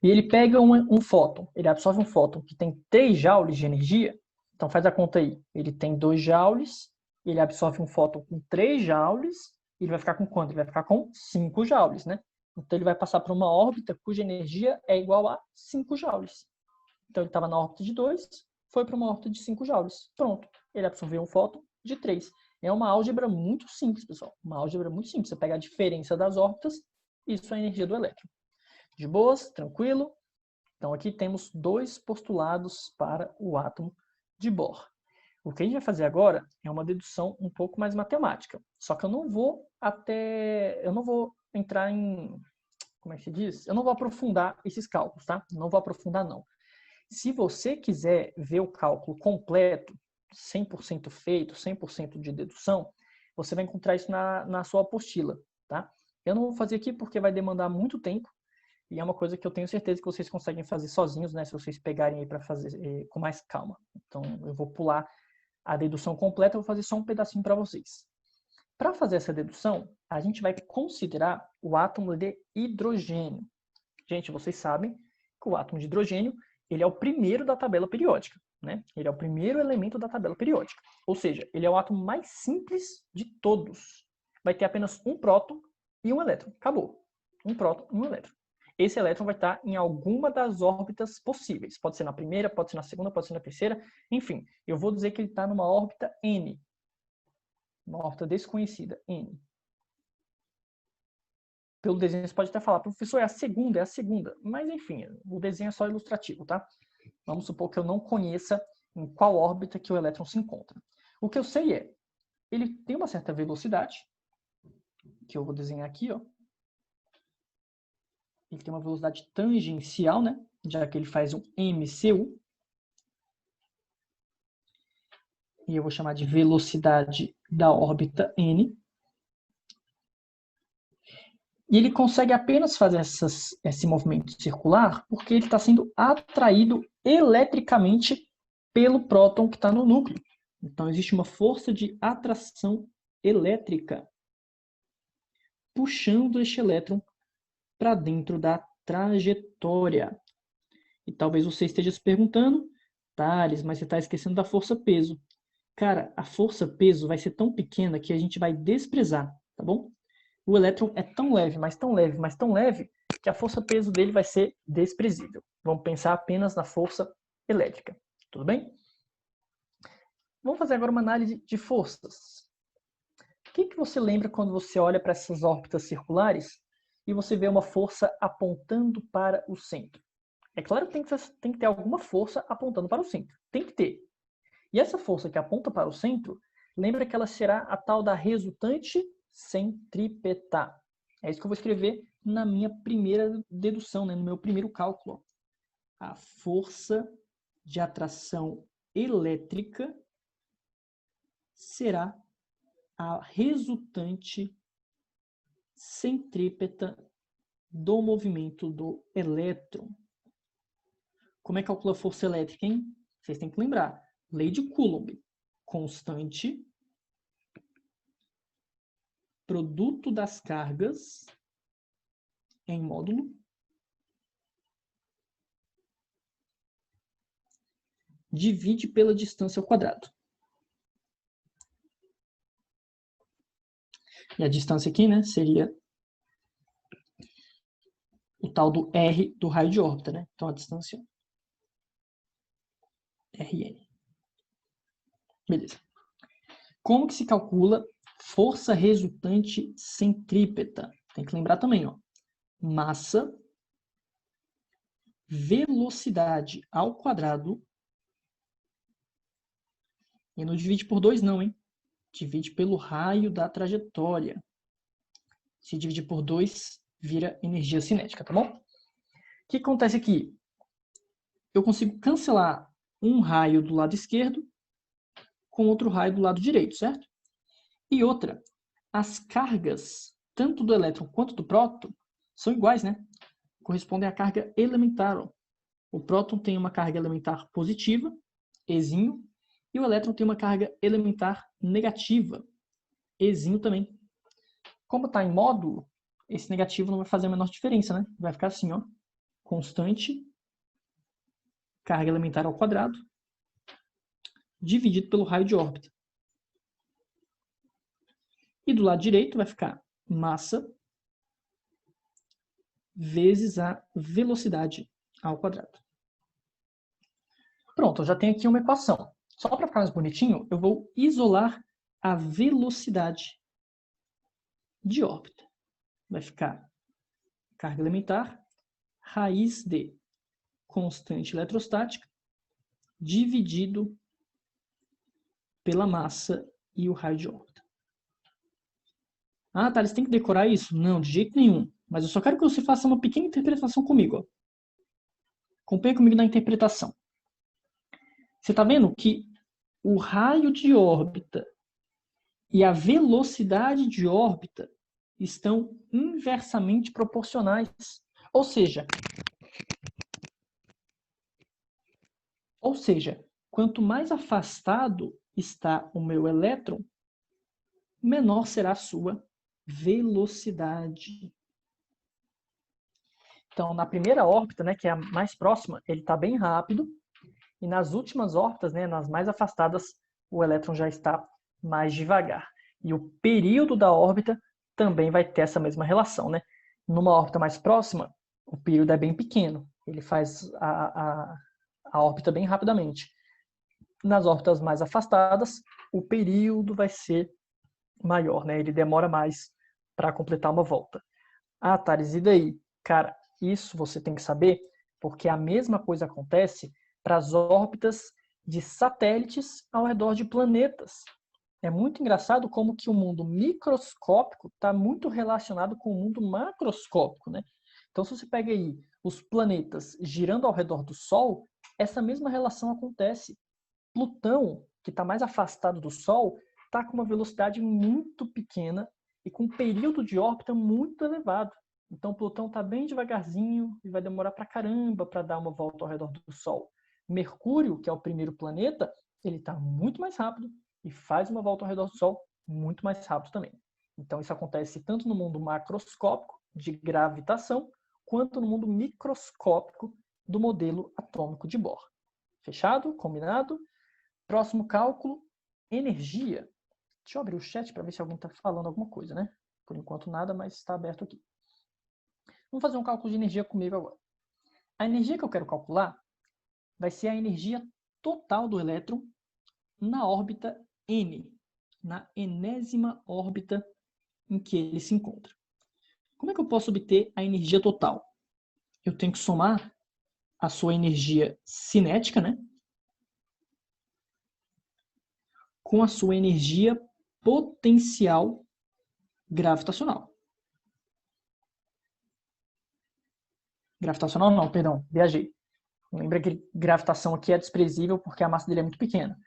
e ele pega um fóton, ele absorve um fóton que tem 3 joules de energia, então faz a conta aí. Ele tem 2 joules, ele absorve um fóton com 3 joules, ele vai ficar com quanto? Ele vai ficar com 5 joules, né? Então, ele vai passar por uma órbita cuja energia é igual a 5 joules. Então, ele estava na órbita de 2, foi para uma órbita de 5 joules. Pronto, ele absorveu um fóton de 3. É uma álgebra muito simples, pessoal. Uma álgebra muito simples. Você pega a diferença das órbitas, isso é a energia do elétron. De boas, tranquilo. Então, aqui temos 2 postulados para o átomo de Bohr. O que a gente vai fazer agora é uma dedução um pouco mais matemática. Só que eu não vou entrar em, como é que se diz? Eu não vou aprofundar esses cálculos, tá? Não vou aprofundar, não. Se você quiser ver o cálculo completo, 100% feito, 100% de dedução, você vai encontrar isso na sua apostila, tá? Eu não vou fazer aqui porque vai demandar muito tempo e é uma coisa que eu tenho certeza que vocês conseguem fazer sozinhos, né? Se vocês pegarem aí para fazer com mais calma. Então, eu vou pular a dedução completa, eu vou fazer só um pedacinho para vocês. Para fazer essa dedução, a gente vai considerar o átomo de hidrogênio. Gente, vocês sabem que o átomo de hidrogênio ele é o primeiro da tabela periódica, né? Ele é o primeiro elemento da tabela periódica. Ou seja, ele é o átomo mais simples de todos. Vai ter apenas um próton e um elétron. Acabou. Um próton e um elétron. Esse elétron vai estar em alguma das órbitas possíveis. Pode ser na primeira, pode ser na segunda, pode ser na terceira. Enfim, eu vou dizer que ele está numa órbita N. Uma órbita desconhecida, N. Pelo desenho você pode até falar, professor, é a segunda. Mas, enfim, o desenho é só ilustrativo, tá? Vamos supor que eu não conheça em qual órbita que o elétron se encontra. O que eu sei é, ele tem uma certa velocidade, que eu vou desenhar aqui, ó. Ele tem uma velocidade tangencial, né? Já que ele faz um MCU. E eu vou chamar de velocidade da órbita N. E ele consegue apenas fazer esse movimento circular porque ele está sendo atraído eletricamente pelo próton que está no núcleo. Então, existe uma força de atração elétrica puxando este elétron para dentro da trajetória. E talvez você esteja se perguntando, Thales, mas você está esquecendo da força-peso. Cara, a força-peso vai ser tão pequena que a gente vai desprezar, tá bom? O elétron é tão leve, mas tão leve, mas tão leve, que a força-peso dele vai ser desprezível. Vamos pensar apenas na força elétrica. Tudo bem? Vamos fazer agora uma análise de forças. O que você lembra quando você olha para essas órbitas circulares e você vê uma força apontando para o centro? É claro que tem que ter alguma força apontando para o centro. Tem que ter. E essa força que aponta para o centro, lembra que ela será a tal da resultante centrípeta. É isso que eu vou escrever na minha primeira dedução, né? No meu primeiro cálculo. A força de atração elétrica será a resultante centrípeta do movimento do elétron. Como é que calcula a força elétrica, hein? Vocês têm que lembrar. Lei de Coulomb. Constante produto das cargas em módulo divide pela distância ao quadrado. E a distância aqui, né, seria o tal do R do raio de órbita, né? Então a distância Rn. Beleza. Como que se calcula força resultante centrípeta? Tem que lembrar também, ó. Massa, velocidade ao quadrado. E não divide por 2 não, hein? Divide pelo raio da trajetória. Se dividir por 2, vira energia cinética, tá bom? O que acontece aqui? Eu consigo cancelar um raio do lado esquerdo com outro raio do lado direito, certo? E outra, as cargas, tanto do elétron quanto do próton, são iguais, né? Correspondem à carga elementar. Ó. O próton tem uma carga elementar positiva, Ezinho, e o elétron tem uma carga elementar negativa, Ezinho também. Como está em módulo, esse negativo não vai fazer a menor diferença, né? Vai ficar assim, ó, constante, carga elementar ao quadrado, dividido pelo raio de órbita. E do lado direito vai ficar massa vezes a velocidade ao quadrado. Pronto, eu já tenho aqui uma equação. Só para ficar mais bonitinho, eu vou isolar a velocidade de órbita. Vai ficar carga elementar, raiz de constante eletrostática, dividido pela massa e o raio de órbita. Ah, Thales, tem que decorar isso? Não, de jeito nenhum. Mas eu só quero que você faça uma pequena interpretação comigo. Ó. Acompanhe comigo na interpretação. Você está vendo que o raio de órbita e a velocidade de órbita estão inversamente proporcionais. Ou seja, quanto mais afastado está o meu elétron, menor será a sua velocidade. Então, na primeira órbita, né, que é a mais próxima, ele está bem rápido, e nas últimas órbitas, né, nas mais afastadas, o elétron já está mais devagar. E o período da órbita também vai ter essa mesma relação. Né? Numa órbita mais próxima, o período é bem pequeno, ele faz a órbita bem rapidamente. Nas órbitas mais afastadas, o período vai ser maior, né? Ele demora mais para completar uma volta. Ah, Thales, e daí? Cara, isso você tem que saber, porque a mesma coisa acontece para as órbitas de satélites ao redor de planetas. É muito engraçado como que o mundo microscópico está muito relacionado com o mundo macroscópico, né? Então, se você pega aí os planetas girando ao redor do Sol, essa mesma relação acontece. Plutão, que está mais afastado do Sol, está com uma velocidade muito pequena e com um período de órbita muito elevado. Então, Plutão está bem devagarzinho e vai demorar pra caramba para dar uma volta ao redor do Sol. Mercúrio, que é o primeiro planeta, ele está muito mais rápido e faz uma volta ao redor do Sol muito mais rápido também. Então, isso acontece tanto no mundo macroscópico, de gravitação, quanto no mundo microscópico do modelo atômico de Bohr. Fechado? Combinado? Próximo cálculo, energia. Deixa eu abrir o chat para ver se alguém está falando alguma coisa, né? Por enquanto nada, mas está aberto aqui. Vamos fazer um cálculo de energia comigo agora. A energia que eu quero calcular vai ser a energia total do elétron na órbita N, na enésima órbita em que ele se encontra. Como é que eu posso obter a energia total? Eu tenho que somar a sua energia cinética, né? Com a sua energia potencial gravitacional. Gravitacional não, perdão, viajei. Lembra que gravitação aqui é desprezível porque a massa dele é muito pequena.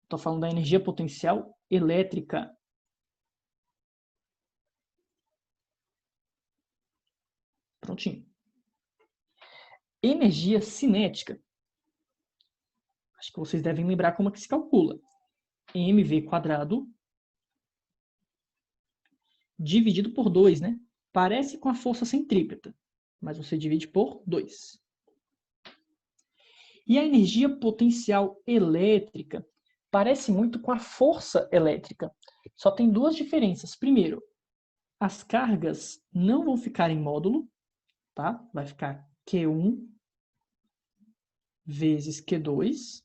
Estou falando da energia potencial elétrica. Prontinho. Energia cinética. Acho que vocês devem lembrar como é que se calcula. mv² dividido por 2, né? Parece com a força centrípeta, mas você divide por 2. E a energia potencial elétrica parece muito com a força elétrica. Só tem duas diferenças. Primeiro, as cargas não vão ficar em módulo, tá? Vai ficar Q1 vezes Q2,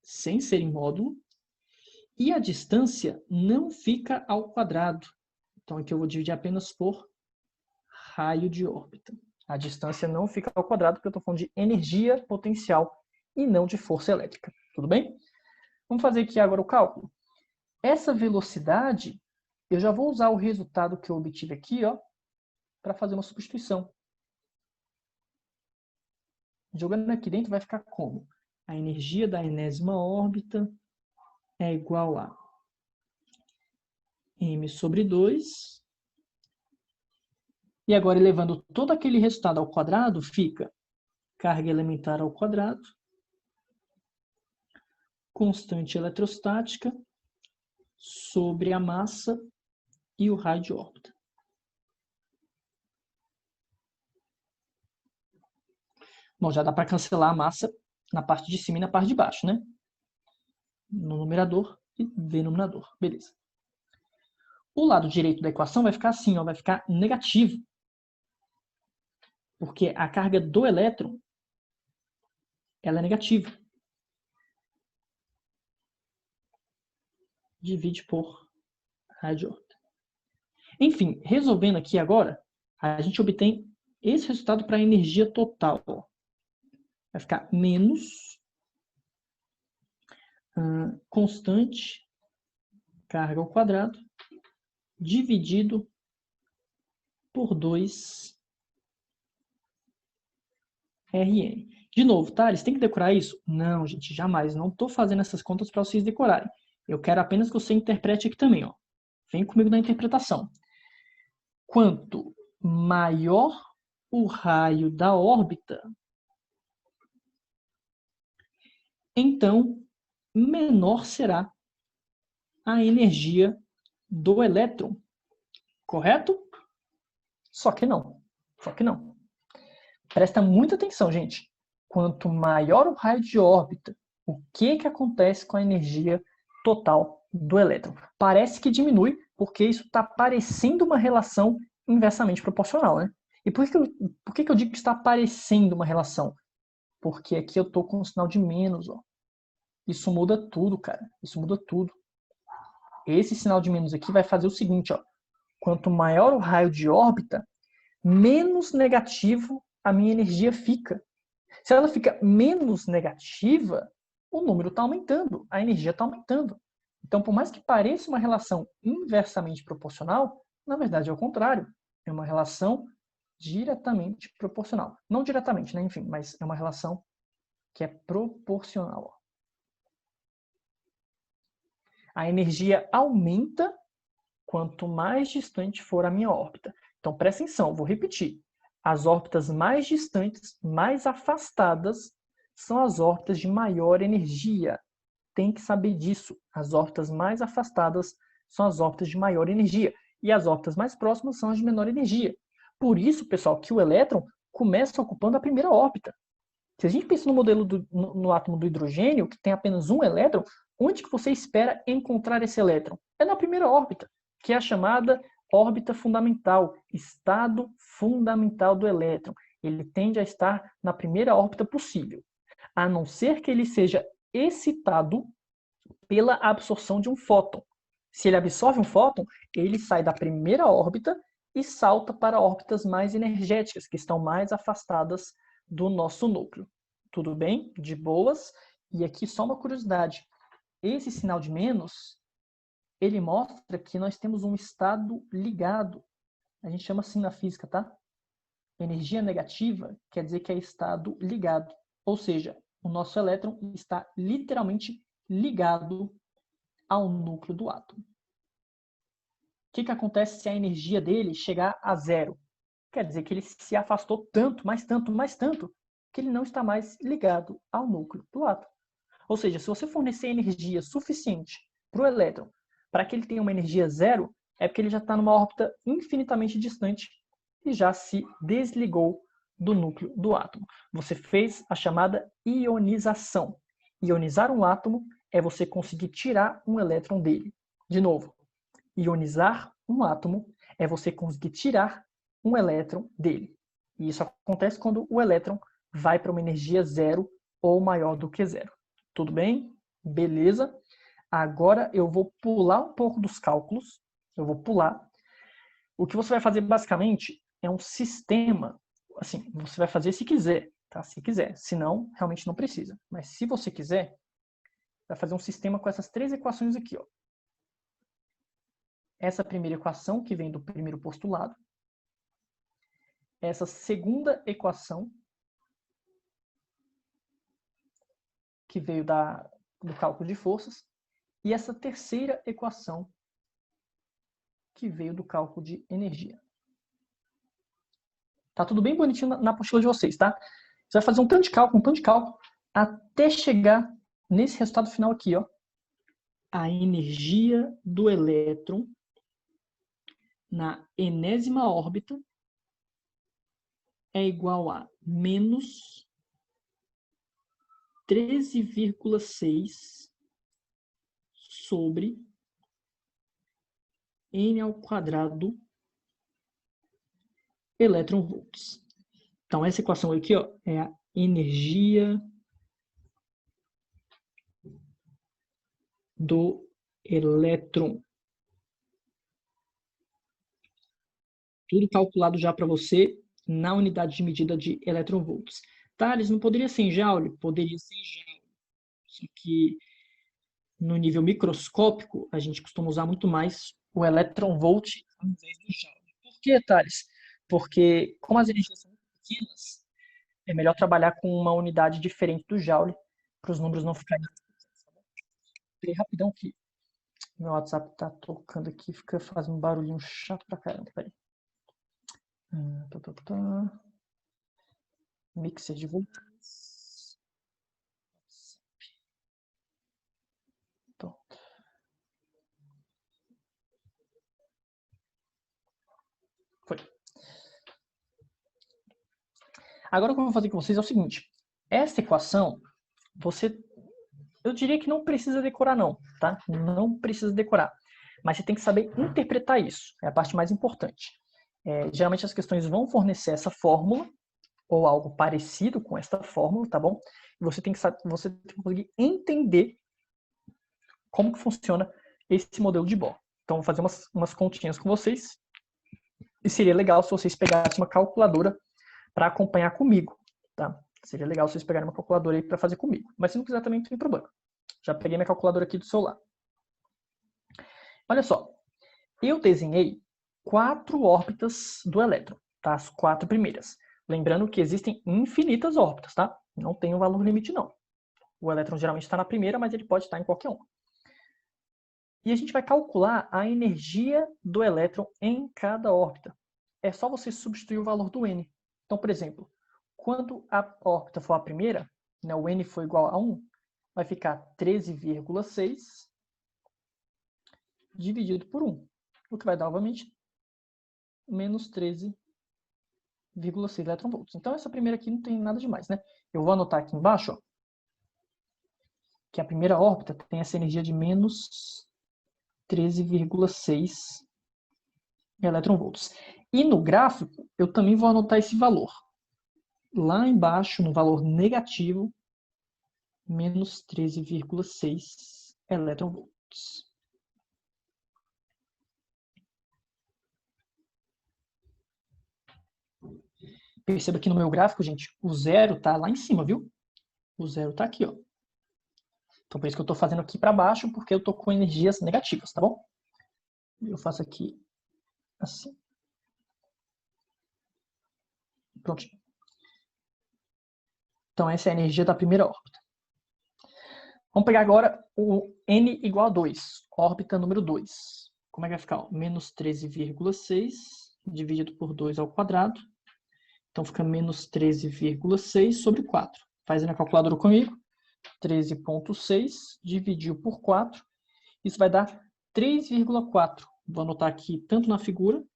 sem ser em módulo. E a distância não fica ao quadrado. Então, aqui eu vou dividir apenas por raio de órbita. A distância não fica ao quadrado, porque eu estou falando de energia potencial e não de força elétrica. Tudo bem? Vamos fazer aqui agora o cálculo. Essa velocidade, eu já vou usar o resultado que eu obtive aqui, ó, para fazer uma substituição. Jogando aqui dentro vai ficar como? A energia da enésima órbita é igual a m sobre 2. E agora, elevando todo aquele resultado ao quadrado, fica carga elementar ao quadrado, constante eletrostática, sobre a massa e o raio de órbita. Bom, já dá para cancelar a massa na parte de cima e na parte de baixo, né? No numerador e denominador. Beleza. O lado direito da equação vai ficar assim, ó, vai ficar negativo. Porque a carga do elétron, ela é negativa. Divide por raio de órbita. Enfim, resolvendo aqui agora, a gente obtém esse resultado para a energia total. Ó. Vai ficar menos constante carga ao quadrado dividido por 2 Rn. De novo, tá? Eles têm que decorar isso? Não, gente, jamais. Não estou fazendo essas contas para vocês decorarem. Eu quero apenas que você interprete aqui também. Ó. Vem comigo na interpretação. Quanto maior o raio da órbita, então menor será a energia do elétron. Correto? Só que não. Só que não. Presta muita atenção, gente. Quanto maior o raio de órbita, o que acontece com a energia total do elétron? Parece que diminui, porque isso está parecendo uma relação inversamente proporcional, né? E por que eu digo que está parecendo uma relação? Porque aqui eu estou com um sinal de menos, ó. Isso muda tudo, cara. Isso muda tudo. Esse sinal de menos aqui vai fazer o seguinte, ó. Quanto maior o raio de órbita, menos negativo a minha energia fica. Se ela fica menos negativa, o número está aumentando, a energia está aumentando. Então, por mais que pareça uma relação inversamente proporcional, na verdade é o contrário. É uma relação diretamente proporcional. Não diretamente, né? Enfim, mas é uma relação que é proporcional. A energia aumenta quanto mais distante for a minha órbita. Então, presta atenção, vou repetir. As órbitas mais distantes, mais afastadas, são as órbitas de maior energia. Tem que saber disso. As órbitas mais afastadas são as órbitas de maior energia. E as órbitas mais próximas são as de menor energia. Por isso, pessoal, que o elétron começa ocupando a primeira órbita. Se a gente pensa no modelo no átomo do hidrogênio, que tem apenas um elétron, onde que você espera encontrar esse elétron? É na primeira órbita, que é a chamada órbita fundamental, estado fundamental do elétron. Ele tende a estar na primeira órbita possível, a não ser que ele seja excitado pela absorção de um fóton. Se ele absorve um fóton, ele sai da primeira órbita e salta para órbitas mais energéticas, que estão mais afastadas do nosso núcleo. Tudo bem? De boas? E aqui só uma curiosidade. Esse sinal de menos, ele mostra que nós temos um estado ligado. A gente chama assim na física, tá? Energia negativa quer dizer que é estado ligado. Ou seja, o nosso elétron está literalmente ligado ao núcleo do átomo. O que acontece se a energia dele chegar a zero? Quer dizer que ele se afastou tanto, mais tanto, mais tanto, que ele não está mais ligado ao núcleo do átomo. Ou seja, se você fornecer energia suficiente para o elétron para que ele tenha uma energia zero, é porque ele já está numa órbita infinitamente distante e já se desligou do núcleo do átomo. Você fez a chamada ionização. Ionizar um átomo é você conseguir tirar um elétron dele. De novo, ionizar um átomo é você conseguir tirar um elétron dele. E isso acontece quando o elétron vai para uma energia zero ou maior do que zero. Tudo bem? Beleza? Agora eu vou pular um pouco dos cálculos. Eu vou pular. O que você vai fazer basicamente é um sistema. Assim, você vai fazer se quiser, tá? Se quiser. Se não, realmente não precisa. Mas se você quiser, vai fazer um sistema com essas três equações aqui, ó. Essa primeira equação, que vem do primeiro postulado. Essa segunda equação, que veio do cálculo de forças. E essa terceira equação, que veio do cálculo de energia. Tá tudo bem bonitinho na apostila de vocês, tá? Você vai fazer um tanto de cálculo, até chegar nesse resultado final aqui, ó. A energia do elétron na enésima órbita é igual a menos 13,6 sobre N ao quadrado elétron-volts. Então, essa equação aqui, ó, é a energia do elétron. Tudo calculado já para você na unidade de medida de elétron-volts. Thales, não poderia ser em Joule? Poderia ser em Joule. Só que no nível microscópico, a gente costuma usar muito mais o elétron-volt ao invés do Joule. Por que, Thales? Porque, como as energias são muito pequenas, é melhor trabalhar com uma unidade diferente do Joule, para os números não ficarem... Peraí, rapidão que meu WhatsApp tá tocando aqui, fica fazendo um barulhinho chato pra caramba. Peraí. Mixer de voltagens. Pronto. Foi. Agora o que eu vou fazer com vocês é o seguinte. Essa equação, eu diria que não precisa decorar não, tá? Não precisa decorar. Mas você tem que saber interpretar isso. É a parte mais importante. Geralmente as questões vão fornecer essa fórmula ou algo parecido com esta fórmula, tá bom? E você tem que conseguir entender como que funciona esse modelo de Bohr. Então, vou fazer umas continhas com vocês. E seria legal se vocês pegassem uma calculadora para acompanhar comigo, tá? Seria legal se vocês pegarem uma calculadora aí para fazer comigo. Mas se não quiser também, não tem problema. Já peguei minha calculadora aqui do celular. Olha só. Eu desenhei 4 órbitas do elétron, tá? As 4 primeiras. Lembrando que existem infinitas órbitas, tá? Não tem um valor limite, não. O elétron geralmente está na primeira, mas ele pode estar em qualquer uma. E a gente vai calcular a energia do elétron em cada órbita. É só você substituir o valor do N. Então, por exemplo, quando a órbita for a primeira, né, o N for igual a 1, vai ficar 13,6 dividido por 1, o que vai dar, obviamente, menos 13,6 elétron-volts. Então, essa primeira aqui não tem nada demais, né? Eu vou anotar aqui embaixo, ó, que a primeira órbita tem essa energia de menos 13,6 elétron-volts. E no gráfico, eu também vou anotar esse valor. Lá embaixo, no valor negativo, menos 13,6 elétron-volts. Perceba que no meu gráfico, gente, o zero está lá em cima, viu? O zero está aqui, ó. Então, por isso que eu estou fazendo aqui para baixo, porque eu estou com energias negativas, tá bom? Eu faço aqui assim. Prontinho. Então, essa é a energia da primeira órbita. Vamos pegar agora o N igual a 2, órbita número 2. Como é que vai ficar? Menos 13,6 dividido por 2 ao quadrado. Então, fica menos 13,6 sobre 4. Faz aí na calculadora comigo. 13,6 dividido por 4. Isso vai dar 3,4. Vou anotar aqui tanto na figura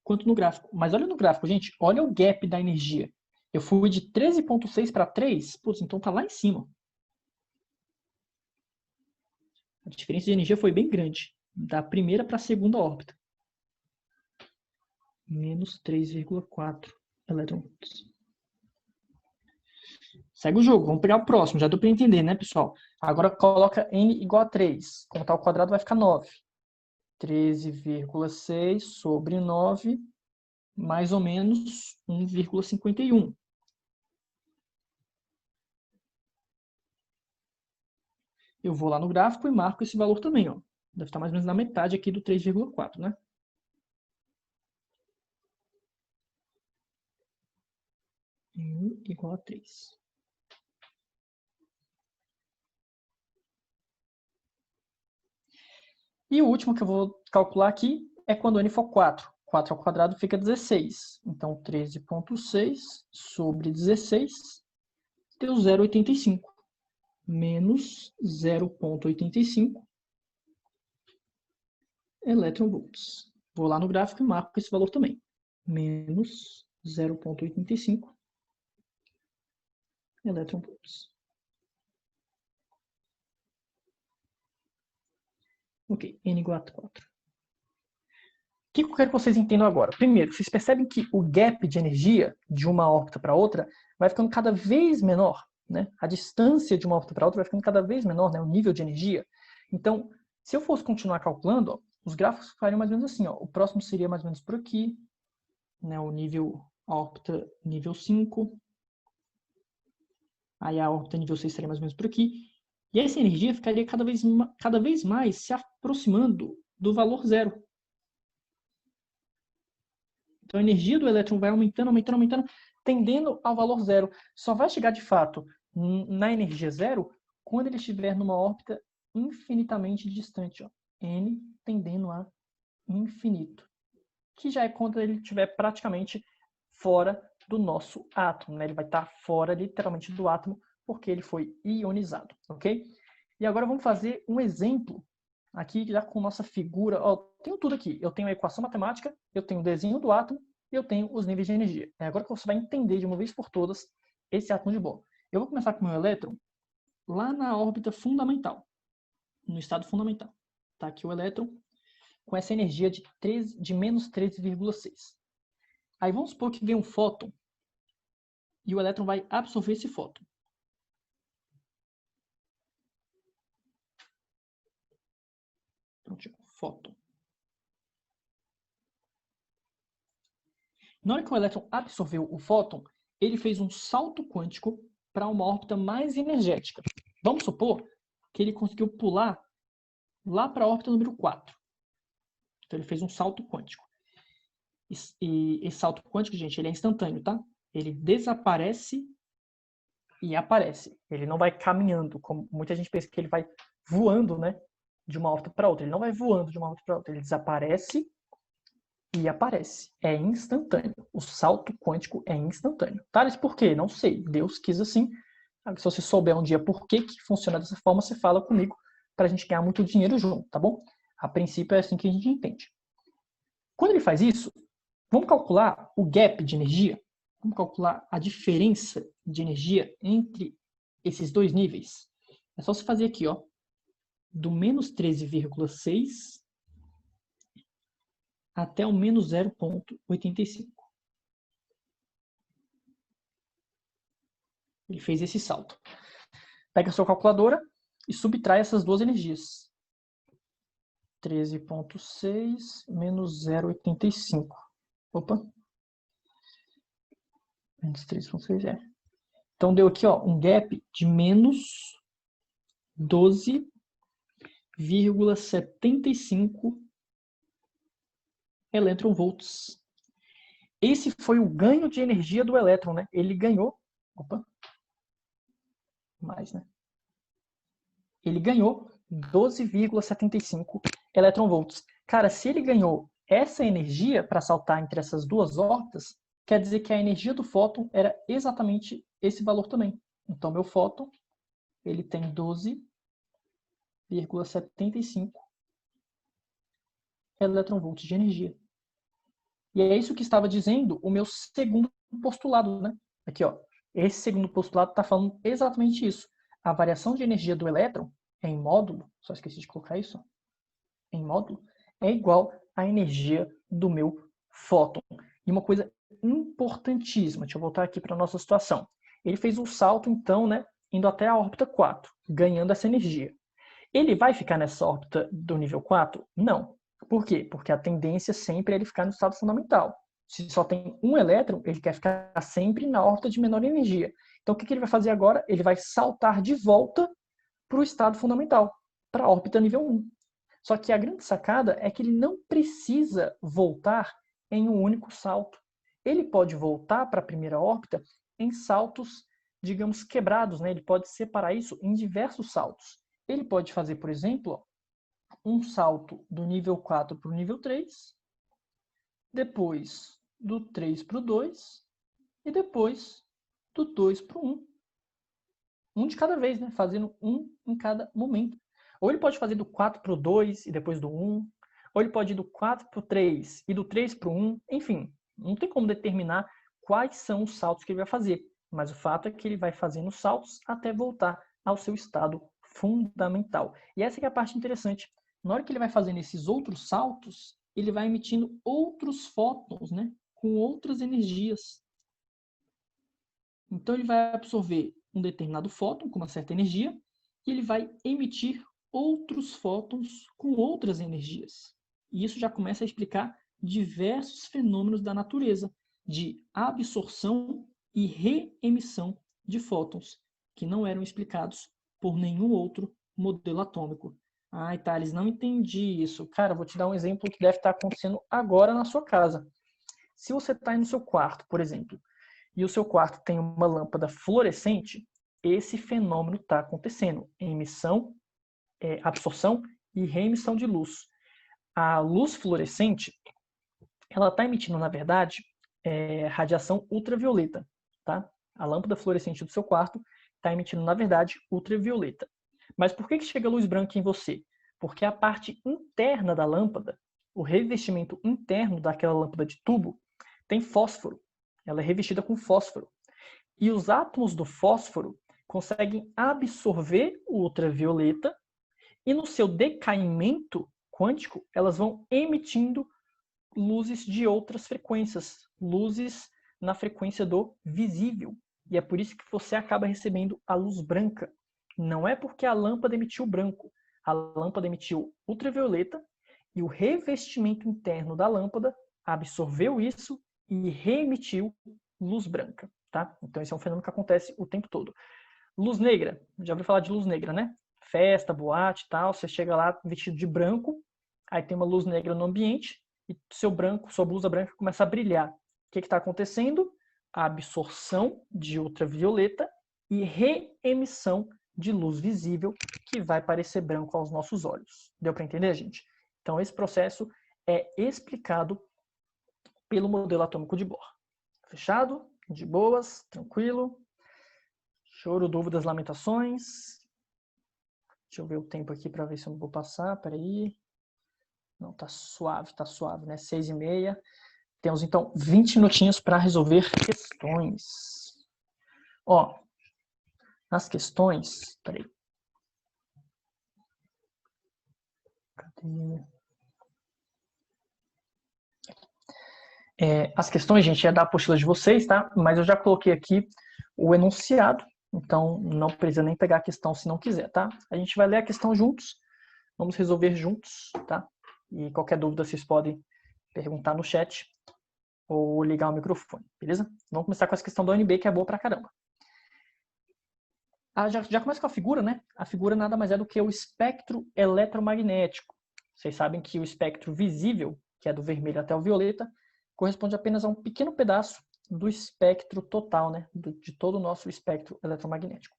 quanto no gráfico. Mas olha no gráfico, gente. Olha o gap da energia. Eu fui de 13,6 para 3. Putz, então tá lá em cima. A diferença de energia foi bem grande. Da primeira para a segunda órbita. Menos 3,4 elétron-volts. Segue o jogo, vamos pegar o próximo. Já deu para entender, né, pessoal? Agora coloca n igual a 3. Contar ao quadrado vai ficar 9. 13,6 sobre 9, mais ou menos 1,51. Eu vou lá no gráfico e marco esse valor também, ó. Deve estar mais ou menos na metade aqui do 3,4, né? N igual a 3. E o último que eu vou calcular aqui é quando n for 4. 4 ao quadrado fica 16. Então, 13,6 sobre 16 deu 0,85. Menos 0,85 elétron-volts. Vou lá no gráfico e marco esse valor também. Menos 0,85 elétron-volts. Ok, n igual a 4. O que eu quero que vocês entendam agora? Primeiro, vocês percebem que o gap de energia de uma órbita para outra vai ficando cada vez menor, né? A distância de uma órbita para outra vai ficando cada vez menor, né? O nível de energia. Então, se eu fosse continuar calculando, ó, os gráficos ficariam mais ou menos assim, ó. O próximo seria mais ou menos por aqui, né? O nível, a órbita nível 5. Aí a órbita nível 6 seria mais ou menos por aqui. E essa energia ficaria cada vez mais se aproximando do valor zero. Então a energia do elétron vai aumentando, aumentando, aumentando, tendendo ao valor zero. Só vai chegar de fato na energia zero quando ele estiver numa órbita infinitamente distante, ó, n tendendo a infinito, que já é quando ele estiver praticamente fora do nosso átomo, né? Ele vai estar fora literalmente do átomo porque ele foi ionizado, ok? E agora vamos fazer um exemplo aqui já com nossa figura. Ó, tenho tudo aqui. Eu tenho a equação matemática, eu tenho o desenho do átomo e eu tenho os níveis de energia. É agora que você vai entender de uma vez por todas esse átomo de Bohr. Eu vou começar com o meu elétron lá na órbita fundamental, no estado fundamental. Tá aqui o elétron com essa energia de menos 13,6. Aí vamos supor que vem um fóton e o elétron vai absorver esse fóton. Pronto, fóton. Na hora que o elétron absorveu o fóton, ele fez um salto quântico para uma órbita mais energética. Vamos supor que ele conseguiu pular lá para a órbita número 4. Então ele fez um salto quântico. E esse salto quântico, gente, ele é instantâneo, tá? Ele desaparece e aparece. Ele não vai caminhando, como muita gente pensa que ele vai voando, né, de uma órbita para outra. Ele não vai voando de uma órbita para outra. Ele desaparece e aparece. É instantâneo. O salto quântico é instantâneo. Thales, por quê? Não sei. Deus quis assim. Se você souber um dia por que funciona dessa forma, você fala comigo para a gente ganhar muito dinheiro junto, tá bom? A princípio é assim que a gente entende. Quando ele faz isso, vamos calcular o gap de energia? Vamos calcular a diferença de energia entre esses dois níveis? É só você fazer aqui, ó, do menos 13,6 até o menos 0,85. Ele fez esse salto. Pega a sua calculadora e subtrai essas duas energias. 13,6 menos 0,85. Opa. Menos 3,6, é. Então deu aqui, ó, um gap de menos 12,75 elétron-volts. Esse foi o ganho de energia do elétron, né? Ele ganhou... Opa. Mais, né? Ele ganhou 12,75 elétron-volts. Cara, se ele ganhou essa energia para saltar entre essas duas órbitas, quer dizer que a energia do fóton era exatamente esse valor também. Então, meu fóton, ele tem 12,75 elétron-volts de energia. E é isso que estava dizendo o meu segundo postulado, né? Aqui, ó. Esse segundo postulado está falando exatamente isso. A variação de energia do elétron em módulo, só esqueci de colocar isso, ó, em módulo, é igual à energia do meu fóton. E uma coisa importantíssima, deixa eu voltar aqui para a nossa situação. Ele fez um salto, então, né, indo até a órbita 4, ganhando essa energia. Ele vai ficar nessa órbita do nível 4? Não. Por quê? Porque a tendência sempre é ele ficar no estado fundamental. Se só tem um elétron, ele quer ficar sempre na órbita de menor energia. Então, o que ele vai fazer agora? Ele vai saltar de volta para o estado fundamental, para a órbita nível 1. Só que a grande sacada é que ele não precisa voltar em um único salto. Ele pode voltar para a primeira órbita em saltos, digamos, quebrados, né? Ele pode separar isso em diversos saltos. Ele pode fazer, por exemplo, um salto do nível 4 para o nível 3, depois do 3 para o 2 e depois do 2 para o 1. Um de cada vez, né? Fazendo um em cada momento. Ou ele pode fazer do 4 para o 2 e depois do 1. Ou ele pode ir do 4 para o 3 e do 3 para o 1. Enfim, não tem como determinar quais são os saltos que ele vai fazer. Mas o fato é que ele vai fazendo saltos até voltar ao seu estado fundamental. E essa que é a parte interessante. Na hora que ele vai fazendo esses outros saltos, ele vai emitindo outros fótons, né, com outras energias. Então, ele vai absorver um determinado fóton com uma certa energia e ele vai emitir outros fótons com outras energias. E isso já começa a explicar diversos fenômenos da natureza, de absorção e reemissão de fótons, que não eram explicados por nenhum outro modelo atômico. Ai, Thales, não entendi isso. Cara, vou te dar um exemplo que deve estar acontecendo agora na sua casa. Se você está aí no seu quarto, por exemplo, e o seu quarto tem uma lâmpada fluorescente, esse fenômeno está acontecendo. Emissão, absorção e reemissão de luz. A luz fluorescente, ela está emitindo, na verdade, radiação ultravioleta. Tá? A lâmpada fluorescente do seu quarto está emitindo, na verdade, ultravioleta. Mas por que chega luz branca em você? Porque a parte interna da lâmpada, o revestimento interno daquela lâmpada de tubo, tem fósforo. Ela é revestida com fósforo. E os átomos do fósforo conseguem absorver o ultravioleta e no seu decaimento quântico, elas vão emitindo luzes de outras frequências, luzes na frequência do visível. E é por isso que você acaba recebendo a luz branca. Não é porque a lâmpada emitiu branco. A lâmpada emitiu ultravioleta e o revestimento interno da lâmpada absorveu isso e reemitiu luz branca. Tá? Então esse é um fenômeno que acontece o tempo todo. Luz negra. Já ouviu falar de luz negra, né? Festa, boate e tal. Você chega lá vestido de branco, aí tem uma luz negra no ambiente e sua blusa branca começa a brilhar. O que está acontecendo? A absorção de ultravioleta e reemissão de luz visível que vai parecer branco aos nossos olhos. Deu para entender, gente? Então, esse processo é explicado pelo modelo atômico de Bohr. Fechado? De boas? Tranquilo? Choro, dúvidas, lamentações? Deixa eu ver o tempo aqui para ver se eu não vou passar. Peraí. Não, tá suave, né? 6h30. Temos, então, 20 minutinhos para resolver questões. Ó, nas questões... Peraí. Cadê? As questões, gente, é da apostila de vocês, tá? Mas eu já coloquei aqui o enunciado, então não precisa nem pegar a questão se não quiser, tá? A gente vai ler a questão juntos, vamos resolver juntos, tá? E qualquer dúvida vocês podem perguntar no chat ou ligar o microfone, beleza? Vamos começar com essa questão da ONB, que é boa pra caramba. Já começa com a figura, né? A figura nada mais é do que o espectro eletromagnético. Vocês sabem que o espectro visível, que é do vermelho até o violeta, corresponde apenas a um pequeno pedaço do espectro total, né? De todo o nosso espectro eletromagnético.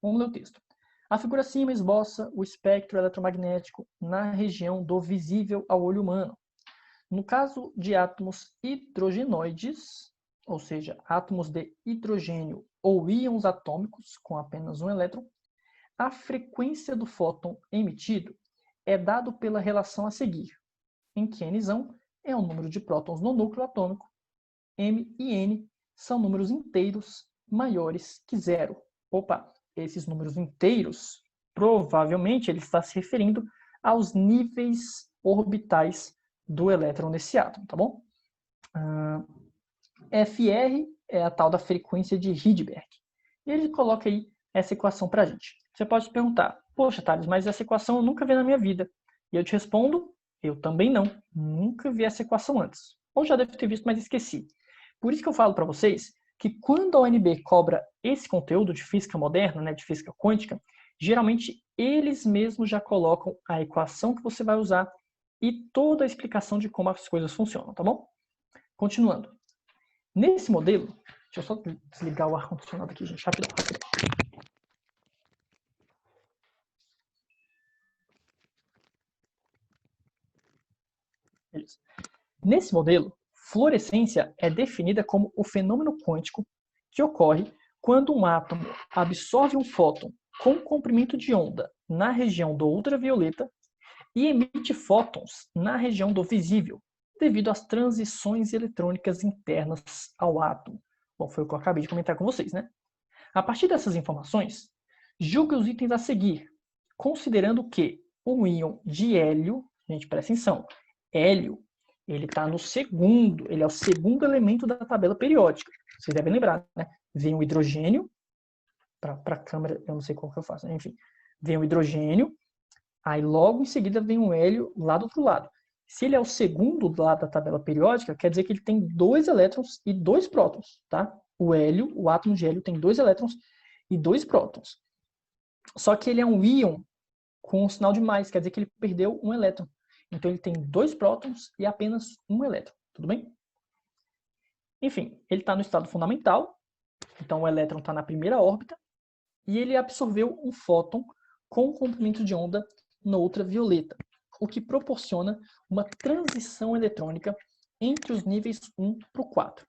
Vamos ler o texto. A figura acima esboça o espectro eletromagnético na região do visível ao olho humano. No caso de átomos hidrogenoides, ou seja, átomos de hidrogênio ou íons atômicos com apenas um elétron, a frequência do fóton emitido é dado pela relação a seguir, em que N é o número de prótons no núcleo atômico, M e N são números inteiros maiores que zero. Opa, esses números inteiros, provavelmente ele está se referindo aos níveis orbitais do elétron nesse átomo, tá bom? FR é a tal da frequência de Rydberg. E ele coloca aí essa equação para a gente. Você pode se perguntar, poxa, Thales, mas essa equação eu nunca vi na minha vida. E eu te respondo, eu também não. Nunca vi essa equação antes. Ou já deve ter visto, mas esqueci. Por isso que eu falo para vocês que quando a UNB cobra esse conteúdo de física moderna, né, de física quântica, geralmente eles mesmos já colocam a equação que você vai usar e toda a explicação de como as coisas funcionam, tá bom? Continuando. Nesse modelo, deixa eu só desligar o ar-condicionado aqui, gente, rapidão. Beleza. Nesse modelo, fluorescência é definida como o fenômeno quântico que ocorre quando um átomo absorve um fóton com comprimento de onda na região do ultravioleta e emite fótons na região do visível, devido às transições eletrônicas internas ao átomo. Bom, foi o que eu acabei de comentar com vocês, né? A partir dessas informações, julgue os itens a seguir, considerando que o íon de hélio, gente, presta atenção, hélio, ele está no segundo, ele é o segundo elemento da tabela periódica. Vocês devem lembrar, né? Vem o hidrogênio, para a câmera, eu não sei qual que eu faço, né? Enfim, vem o hidrogênio, aí logo em seguida vem o hélio lá do outro lado. Se ele é o segundo lado da tabela periódica, quer dizer que ele tem 2 elétrons e 2 prótons, tá? O hélio, o átomo de hélio tem 2 elétrons e 2 prótons. Só que ele é um íon com um sinal de mais, quer dizer que ele perdeu um elétron. Então ele tem 2 prótons e apenas um elétron, tudo bem? Enfim, ele está no estado fundamental, então o elétron está na primeira órbita, e ele absorveu um fóton com comprimento de onda na ultravioleta, o que proporciona uma transição eletrônica entre os níveis 1 para o 4.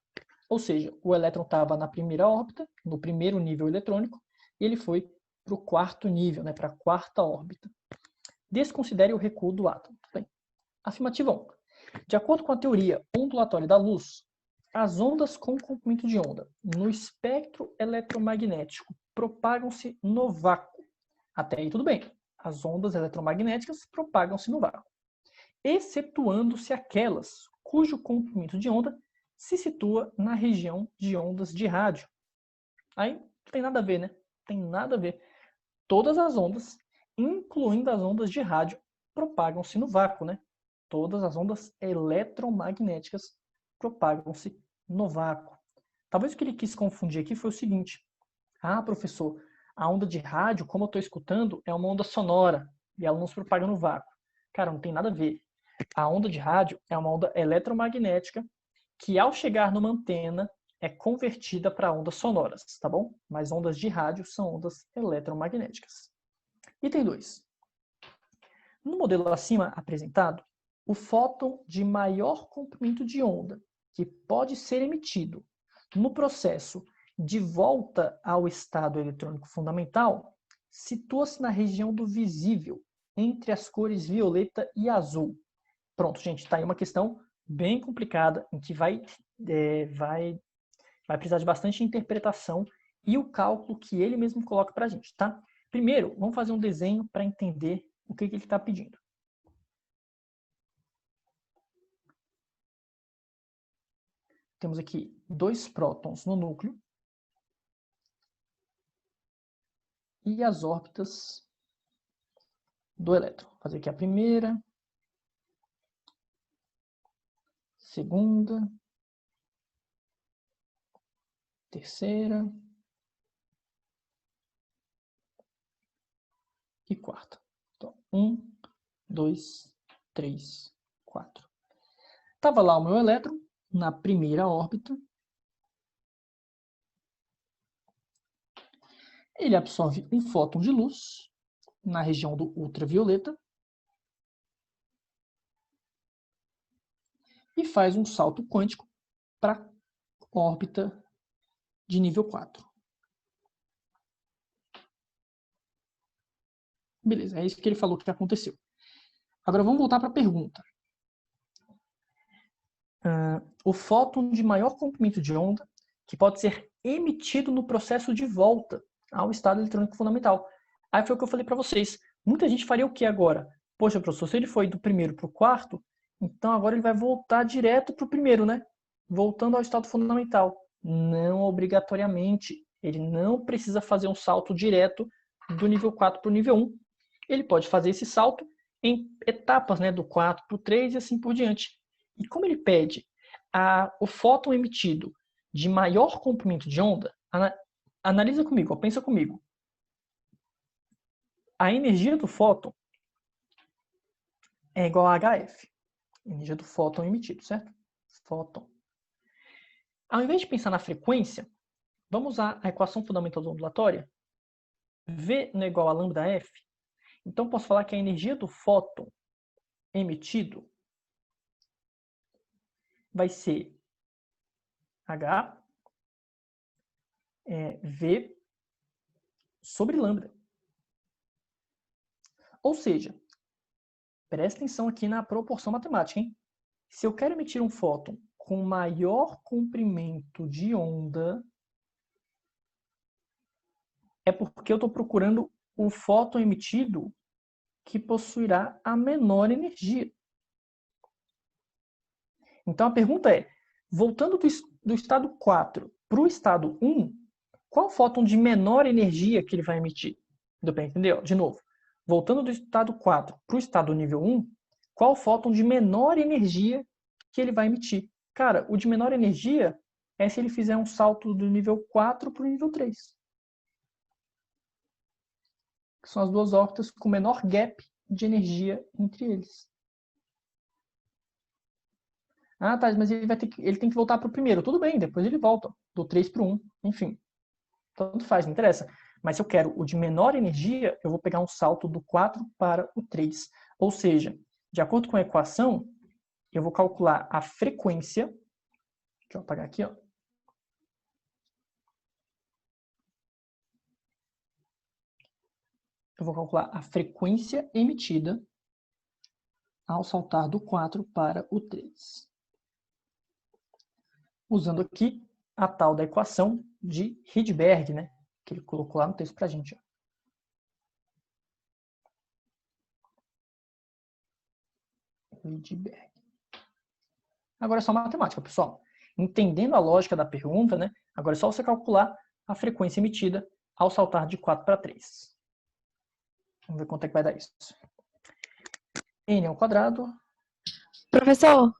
Ou seja, o elétron estava na primeira órbita, no primeiro nível eletrônico, e ele foi para o quarto nível, né, para a quarta órbita. Desconsidere o recuo do átomo. Bem, afirmativa 1. De acordo com a teoria ondulatória da luz, as ondas com comprimento de onda no espectro eletromagnético propagam-se no vácuo. Até aí tudo bem. As ondas eletromagnéticas propagam-se no vácuo, excetuando-se aquelas cujo comprimento de onda se situa na região de ondas de rádio. Aí não tem nada a ver, né? Tem nada a ver. Todas as ondas, incluindo as ondas de rádio, propagam-se no vácuo, né? Todas as ondas eletromagnéticas propagam-se no vácuo. Talvez o que ele quis confundir aqui foi o seguinte: ah, professor, a onda de rádio, como eu estou escutando, é uma onda sonora e ela não se propaga no vácuo. Cara, não tem nada a ver. A onda de rádio é uma onda eletromagnética que, ao chegar numa antena, é convertida para ondas sonoras, tá bom? Mas ondas de rádio são ondas eletromagnéticas. Item 2. No modelo acima apresentado, o fóton de maior comprimento de onda que pode ser emitido no processo de volta ao estado eletrônico fundamental situa-se na região do visível, entre as cores violeta e azul. Pronto, gente, está aí uma questão bem complicada, em que vai precisar de bastante interpretação e o cálculo que ele mesmo coloca para a gente, tá? Primeiro, vamos fazer um desenho para entender o que ele está pedindo. Temos aqui 2 prótons no núcleo e as órbitas do elétron. Vou fazer aqui a primeira, segunda, terceira e quarta. Então, 1, 2, 3, 4. Estava lá o meu elétron na primeira órbita. Ele absorve um fóton de luz na região do ultravioleta e faz um salto quântico para a órbita de nível 4. Beleza, é isso que ele falou que aconteceu. Agora vamos voltar para a pergunta. O fóton de maior comprimento de onda que pode ser emitido no processo de volta ao estado eletrônico fundamental. Aí foi o que eu falei para vocês. Muita gente faria o que agora? Poxa, professor, se ele foi do primeiro para o quarto, então agora ele vai voltar direto para o primeiro, né? Voltando ao estado fundamental. Não obrigatoriamente. Ele não precisa fazer um salto direto do nível 4 para o nível 1. Ele pode fazer esse salto em etapas, né? Do 4 para o 3 e assim por diante. E como ele pede o fóton emitido de maior comprimento de onda, analisa comigo, pensa comigo. A energia do fóton é igual a HF, energia do fóton emitido, certo? Fóton. Ao invés de pensar na frequência, vamos usar a equação fundamental ondulatória. V não é igual a lambda F. Então, posso falar que a energia do fóton emitido vai ser H V sobre lambda. Ou seja, presta atenção aqui na proporção matemática, hein? Se eu quero emitir um fóton com maior comprimento de onda, é porque eu estou procurando o fóton emitido que possuirá a menor energia. Então, a pergunta é, voltando do estado 4 para o estado 1, qual fóton de menor energia que ele vai emitir? Deu para entender? De novo, voltando do estado 4 para o estado nível 1, qual fóton de menor energia que ele vai emitir? Cara, o de menor energia é se ele fizer um salto do nível 4 para o nível 3. Que são as duas órbitas com menor gap de energia entre eles. Ah, tá, mas ele tem que voltar para o primeiro. Tudo bem, depois ele volta, do 3 para o 1, enfim. Tanto faz, não interessa. Mas se eu quero o de menor energia, eu vou pegar um salto do 4 para o 3. Ou seja, de acordo com a equação, eu vou calcular a frequência. Deixa eu apagar aqui, ó. Eu vou calcular a frequência emitida ao saltar do 4 para o 3. Usando aqui a tal da equação de Rydberg, né? Que ele colocou lá no texto para a gente. Ó. Rydberg. Agora é só matemática, pessoal. Entendendo a lógica da pergunta, né? Agora é só você calcular a frequência emitida ao saltar de 4 para 3. Vamos ver quanto é que vai dar isso. N ao quadrado. Professor,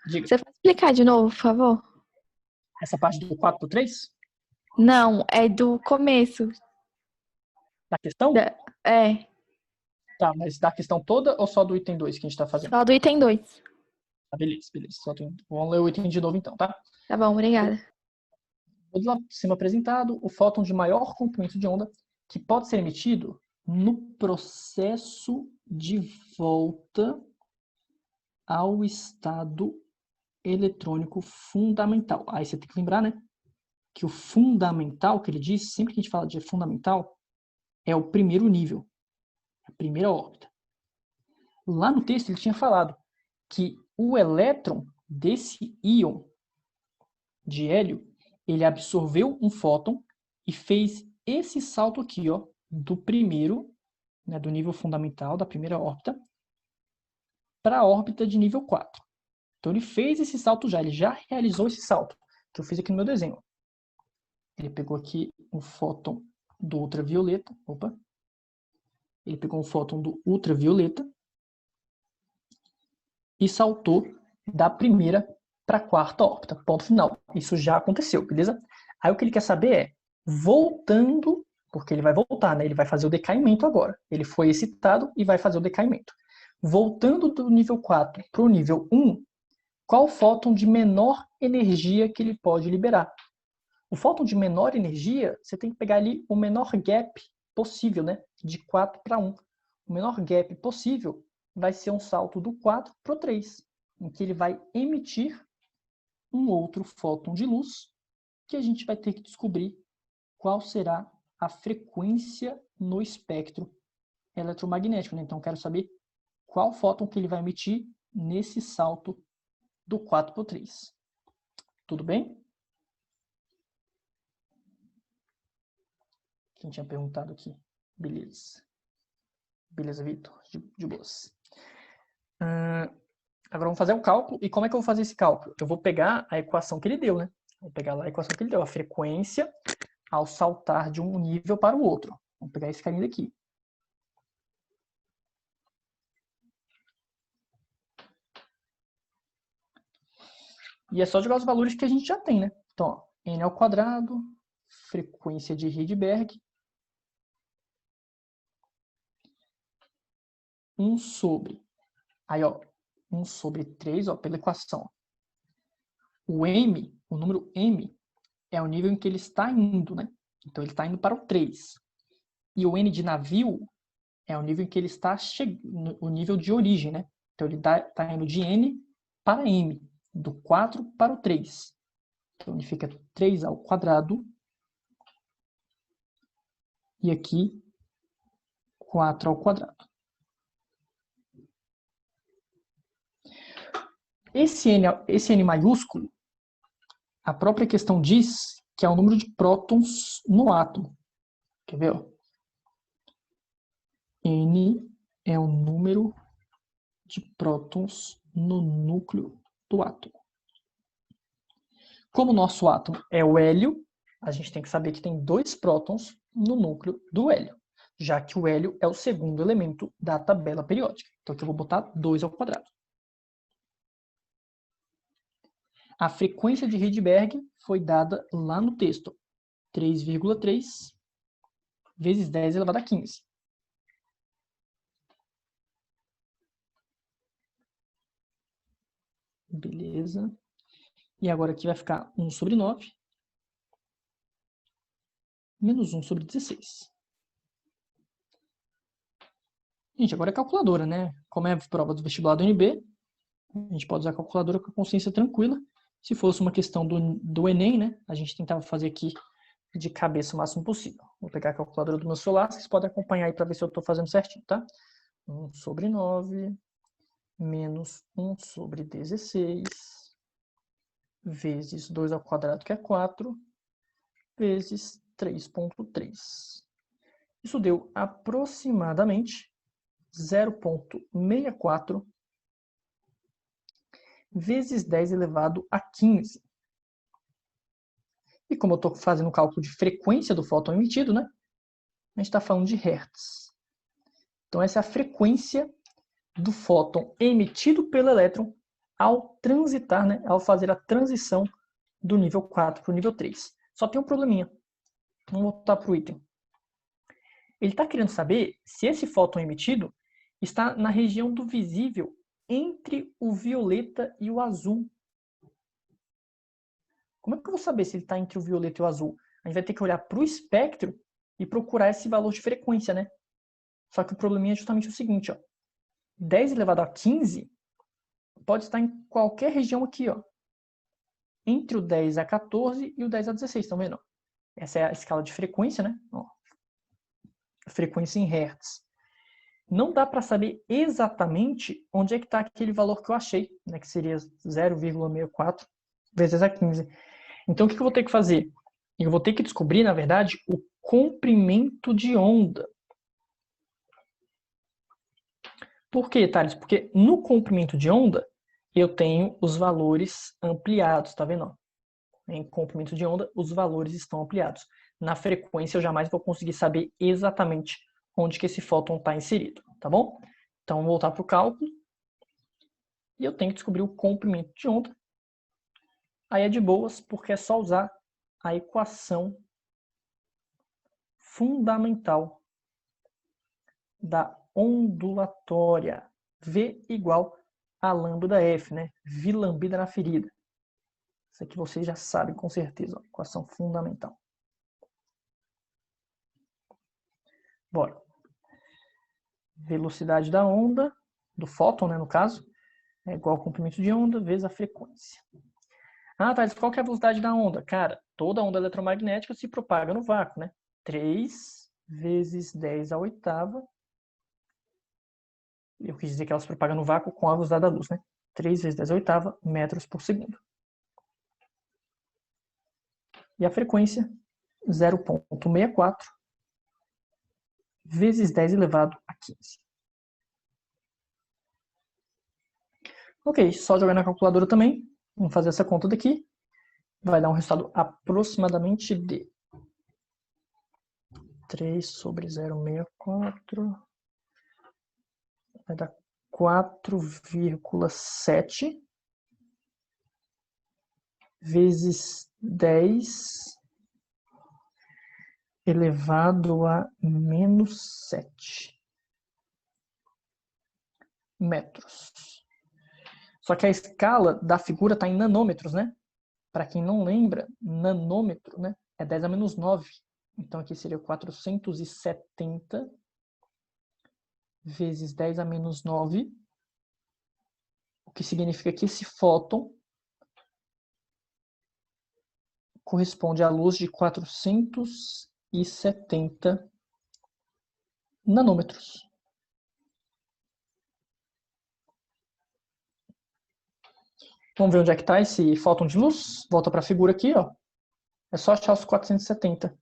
Diga. você pode explicar de novo, por favor? Essa parte do 4 para o 3? Não, é do começo. Da questão? É, Tá, mas da questão toda ou só do item 2 que a gente está fazendo? só do item 2. Tá, beleza, beleza. Vamos ler o item de novo então, tá? Tá bom, obrigada. O lá cima apresentado, o fóton de maior comprimento de onda que pode ser emitido no processo de volta ao estado eletrônico fundamental. Aí você tem que lembrar, né? Que o fundamental, que ele diz, sempre que a gente fala de fundamental, é o primeiro nível, a primeira órbita. Lá no texto ele tinha falado que o elétron desse íon de hélio, ele absorveu um fóton e fez esse salto aqui, ó, do primeiro, né, do nível fundamental, da primeira órbita, para a órbita de nível 4. Então ele fez esse salto já, ele já realizou esse salto, que eu fiz aqui no meu desenho. Ele pegou aqui um fóton do ultravioleta, ele pegou um fóton do ultravioleta e saltou da primeira para a quarta órbita. Ponto final. Isso já aconteceu, beleza? Aí o que ele quer saber é, voltando, porque ele vai voltar, né? Ele vai fazer o decaimento agora. Ele foi excitado e vai fazer o decaimento. Voltando do nível 4 para o nível 1, qual fóton de menor energia que ele pode liberar? O fóton de menor energia, você tem que pegar ali o menor gap possível, né? De 4 para 1. O menor gap possível vai ser um salto do 4 para o 3, em que ele vai emitir um outro fóton de luz, que a gente vai ter que descobrir qual será a frequência no espectro eletromagnético. Né? Então, eu quero saber qual fóton que ele vai emitir nesse salto do 4 para o 3. Tudo bem? Quem tinha perguntado aqui? Beleza. Beleza, Vitor? De boas. Agora vamos fazer um cálculo. E como é que eu vou fazer esse cálculo? Eu vou pegar a equação que ele deu, né? Vou pegar lá a equação que ele deu, a frequência ao saltar de um nível para o outro. Vamos pegar esse carinha daqui. E é só jogar os valores que a gente já tem, né? Então, ó, n ao quadrado, frequência de Rydberg, 1 sobre, aí ó, 1 sobre 3, ó, pela equação. O m, o número m, é o nível em que ele está indo, né? Então ele está indo para o 3. E o n de navio é o nível em que ele está chegando, o nível de origem, né? Então ele está indo de n para m, do 4 para o 3. Então ele fica 3 ao quadrado. E aqui, 4 ao quadrado. Esse N maiúsculo, a própria questão diz que é o número de prótons no átomo. Quer ver? N é o número de prótons no núcleo do átomo. Como o nosso átomo é o hélio, a gente tem que saber que tem 2 prótons no núcleo do hélio, já que o hélio é o segundo elemento da tabela periódica. Então, aqui eu vou botar 2 ao quadrado. A frequência de Rydberg foi dada lá no texto, 3,3 vezes 10 elevado a 15. Beleza. E agora aqui vai ficar 1 sobre 9 menos 1 sobre 16. Gente, agora é calculadora, né? Como é a prova do vestibular do UNB, a gente pode usar a calculadora com a consciência tranquila. Se fosse uma questão do Enem, né? A gente tentava fazer aqui de cabeça o máximo possível. Vou pegar a calculadora do meu celular, vocês podem acompanhar aí para ver se eu estou fazendo certinho, tá? 1 sobre 9 menos 1 sobre 16 vezes 2 ao quadrado, que é 4, vezes 3,3. Isso deu aproximadamente 0,64 vezes 10 elevado a 15. E como eu estou fazendo o cálculo de frequência do fóton emitido, né? A gente está falando de hertz. Então, essa é a frequência do fóton emitido pelo elétron ao transitar, né? Ao fazer a transição do nível 4 para o nível 3. Só tem um probleminha. Vamos voltar para o item. Ele está querendo saber se esse fóton emitido está na região do visível entre o violeta e o azul. Como é que eu vou saber se ele está entre o violeta e o azul? A gente vai ter que olhar para o espectro e procurar esse valor de frequência, né? Só que o probleminha é justamente o seguinte, ó. 10 elevado a 15 pode estar em qualquer região aqui, ó. Entre o 10 a 14 e o 10 a 16, estão vendo? Essa é a escala de frequência, né? Ó. Frequência em hertz. Não dá para saber exatamente onde é que está aquele valor que eu achei, né? Que seria 0,64 vezes a 15. Então, o que eu vou ter que fazer? Eu vou ter que descobrir, na verdade, o comprimento de onda. Por quê, Thales? Porque no comprimento de onda, eu tenho os valores ampliados, tá vendo? Em comprimento de onda, os valores estão ampliados. Na frequência, eu jamais vou conseguir saber exatamente onde que esse fóton está inserido, tá bom? Então, vou voltar para o cálculo. E eu tenho que descobrir o comprimento de onda. Aí é de boas, porque é só usar a equação fundamental da ondulatória. V igual a lambda F, né? V lambida na ferida. Isso aqui vocês já sabem com certeza, ó, equação fundamental. Bora. Velocidade da onda, do fóton, né, no caso, é igual ao comprimento de onda vezes a frequência. Ah, Thales, qual que é a velocidade da onda? Cara, toda onda eletromagnética se propaga no vácuo, né? 3 vezes 10 à oitava. Eu quis dizer que ela se propaga no vácuo com a velocidade da luz, né? 3 vezes 10 à oitava metros por segundo. E a frequência, 0,64 vezes 10 elevado a 15. Ok, só jogar na calculadora também. Vamos fazer essa conta daqui. Vai dar um resultado aproximadamente de 3 sobre 0,64. Vai dar 4,7 vezes 10 elevado a menos 7 metros. Só que a escala da figura está em nanômetros, né? Para quem não lembra, nanômetro, né, é 10 a menos 9. Então aqui seria 470 vezes 10 a menos 9, o que significa que esse fóton corresponde à luz de 470 nanômetros. Vamos ver onde é que está esse fóton de luz? Volta para a figura aqui, ó. É só achar os 470.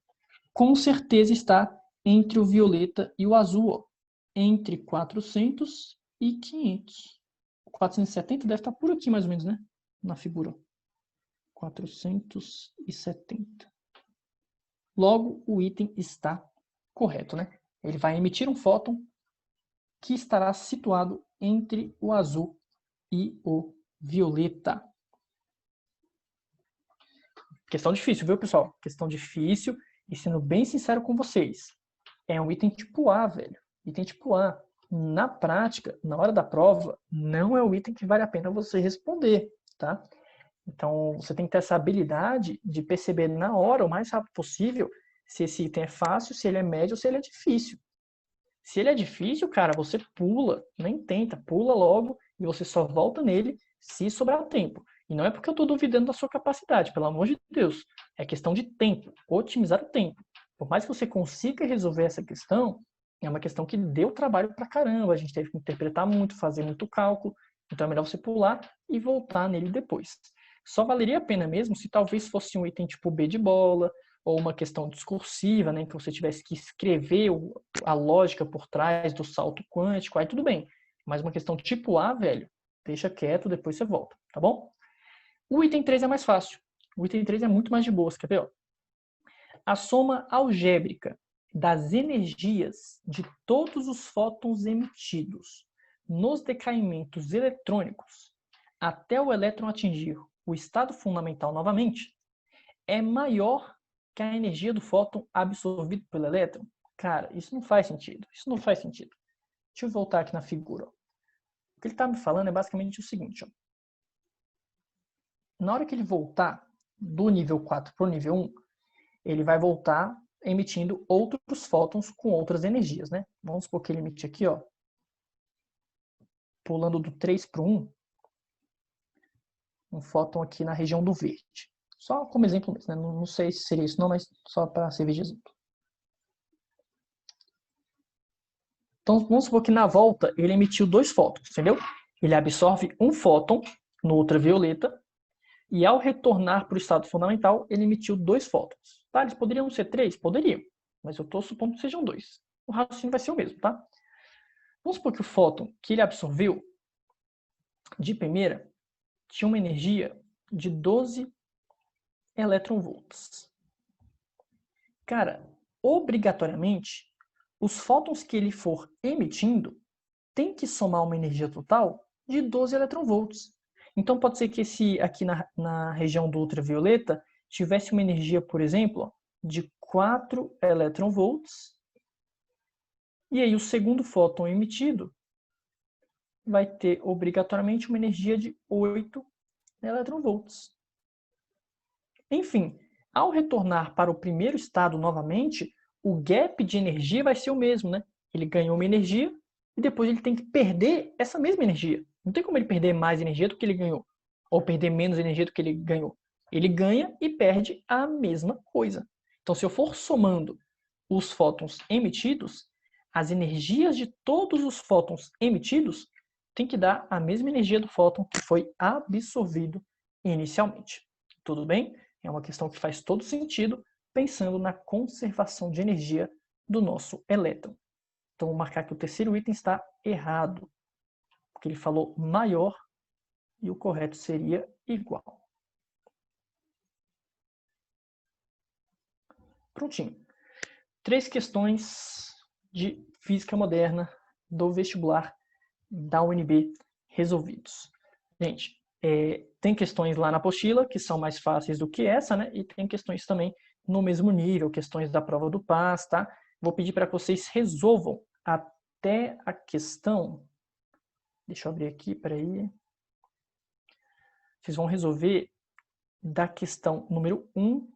Com certeza está entre o violeta e o azul, ó. entre 400 e 500. 470 deve estar por aqui mais ou menos, né? Na figura. 470. Logo, o item está correto, né? Ele vai emitir um fóton que estará situado entre o azul e o violeta. Questão difícil, viu, pessoal? Questão difícil. E sendo bem sincero com vocês, é um item tipo A, velho. Item tipo A. Na prática, na hora da prova, não é o item que vale a pena você responder, tá? Então, você tem que ter essa habilidade de perceber na hora, o mais rápido possível, se esse item é fácil, se ele é médio ou se ele é difícil. Se ele é difícil, cara, você pula, nem tenta, pula logo e você só volta nele se sobrar tempo. E não é porque eu estou duvidando da sua capacidade, pelo amor de Deus. É questão de tempo, otimizar o tempo. Por mais que você consiga resolver essa questão, é uma questão que deu trabalho pra caramba. A gente teve que interpretar muito, fazer muito cálculo. Então é melhor você pular e voltar nele depois. Só valeria a pena mesmo se talvez fosse um item tipo B de bola, ou uma questão discursiva, né, que você tivesse que escrever a lógica por trás do salto quântico, aí tudo bem. Mas uma questão tipo A, velho, deixa quieto, depois você volta, tá bom? O item 3 é mais fácil. O item 3 é muito mais de boa, quer ver? Ó? A soma algébrica das energias de todos os fótons emitidos nos decaimentos eletrônicos até o elétron atingir o estado fundamental novamente é maior que a energia do fóton absorvido pelo elétron. Cara, isso não faz sentido. Isso não faz sentido. Deixa eu voltar aqui na figura. Ó. O que ele está me falando é basicamente o seguinte. Ó. Na hora que ele voltar do nível 4 para o nível 1, ele vai voltar emitindo outros fótons com outras energias, né? Vamos supor que ele emite aqui, ó, pulando do 3 para o 1, um fóton aqui na região do verde. Só como exemplo mesmo, né? Não sei se seria isso não, mas só para servir de exemplo. Então, vamos supor que na volta ele emitiu 2 fótons, entendeu? Ele absorve um fóton no ultravioleta e ao retornar para o estado fundamental, ele emitiu 2 fótons. Tá? Eles poderiam ser 3? Poderiam, mas eu estou supondo que sejam 2. O raciocínio vai ser o mesmo, tá? Vamos supor que o fóton que ele absorveu de primeira tinha uma energia de 12 eletronvolts. Cara, obrigatoriamente, os fótons que ele for emitindo tem que somar uma energia total de 12 eletronvolts. Então pode ser que esse aqui na região do ultravioleta tivesse uma energia, por exemplo, de 4 eletronvolts. E aí o segundo fóton emitido vai ter obrigatoriamente uma energia de 8 eletronvolts. Enfim, ao retornar para o primeiro estado novamente, o gap de energia vai ser o mesmo, né? Ele ganhou uma energia e depois ele tem que perder essa mesma energia. Não tem como ele perder mais energia do que ele ganhou, ou perder menos energia do que ele ganhou. Ele ganha e perde a mesma coisa. Então, se eu for somando os fótons emitidos, as energias de todos os fótons emitidos tem que dar a mesma energia do fóton que foi absorvido inicialmente. Tudo bem? É uma questão que faz todo sentido pensando na conservação de energia do nosso elétron. Então, vou marcar que o terceiro item está errado, porque ele falou maior e o correto seria igual. Prontinho. 3 questões de física moderna do vestibular da UNB resolvidos. Gente, tem questões lá na apostila que são mais fáceis do que essa, né? E tem questões também no mesmo nível, questões da prova do PAS, tá? Vou pedir para que vocês resolvam até a questão. Deixa eu abrir aqui, peraí. Vocês vão resolver da questão número 1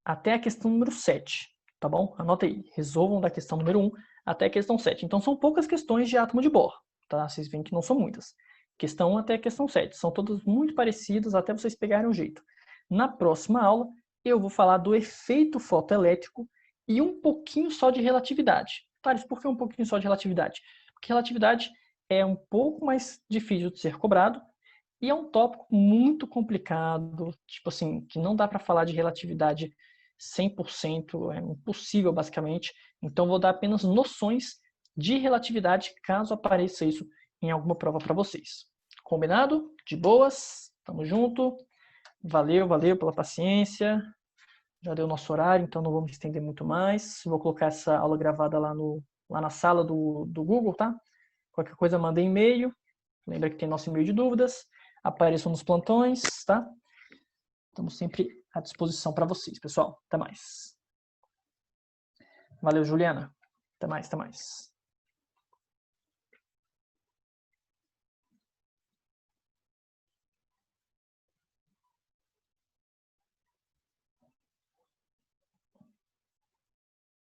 até a questão número 7, tá bom? Anota aí. Resolvam da questão número 1 até a questão 7. Então, são poucas questões de átomo de Bohr, tá? Vocês veem que não são muitas. Questão 1 até a questão 7. São todas muito parecidas até vocês pegarem o jeito. Na próxima aula, eu vou falar do efeito fotoelétrico e um pouquinho só de relatividade. Thales, por que um pouquinho só de relatividade? Porque relatividade é um pouco mais difícil de ser cobrado e é um tópico muito complicado, tipo assim, que não dá para falar de relatividade 100%, é impossível basicamente. Então vou dar apenas noções de relatividade caso apareça isso em alguma prova para vocês. Combinado? De boas? Tamo junto. Valeu pela paciência. Já deu nosso horário, então não vou me estender muito mais. Vou colocar essa aula gravada lá na sala do Google, tá? Qualquer coisa, manda e-mail. Lembra que tem nosso e-mail de dúvidas. Apareçam nos plantões, tá? Estamos sempre à disposição para vocês, pessoal. Até mais. Valeu, Juliana. Até mais.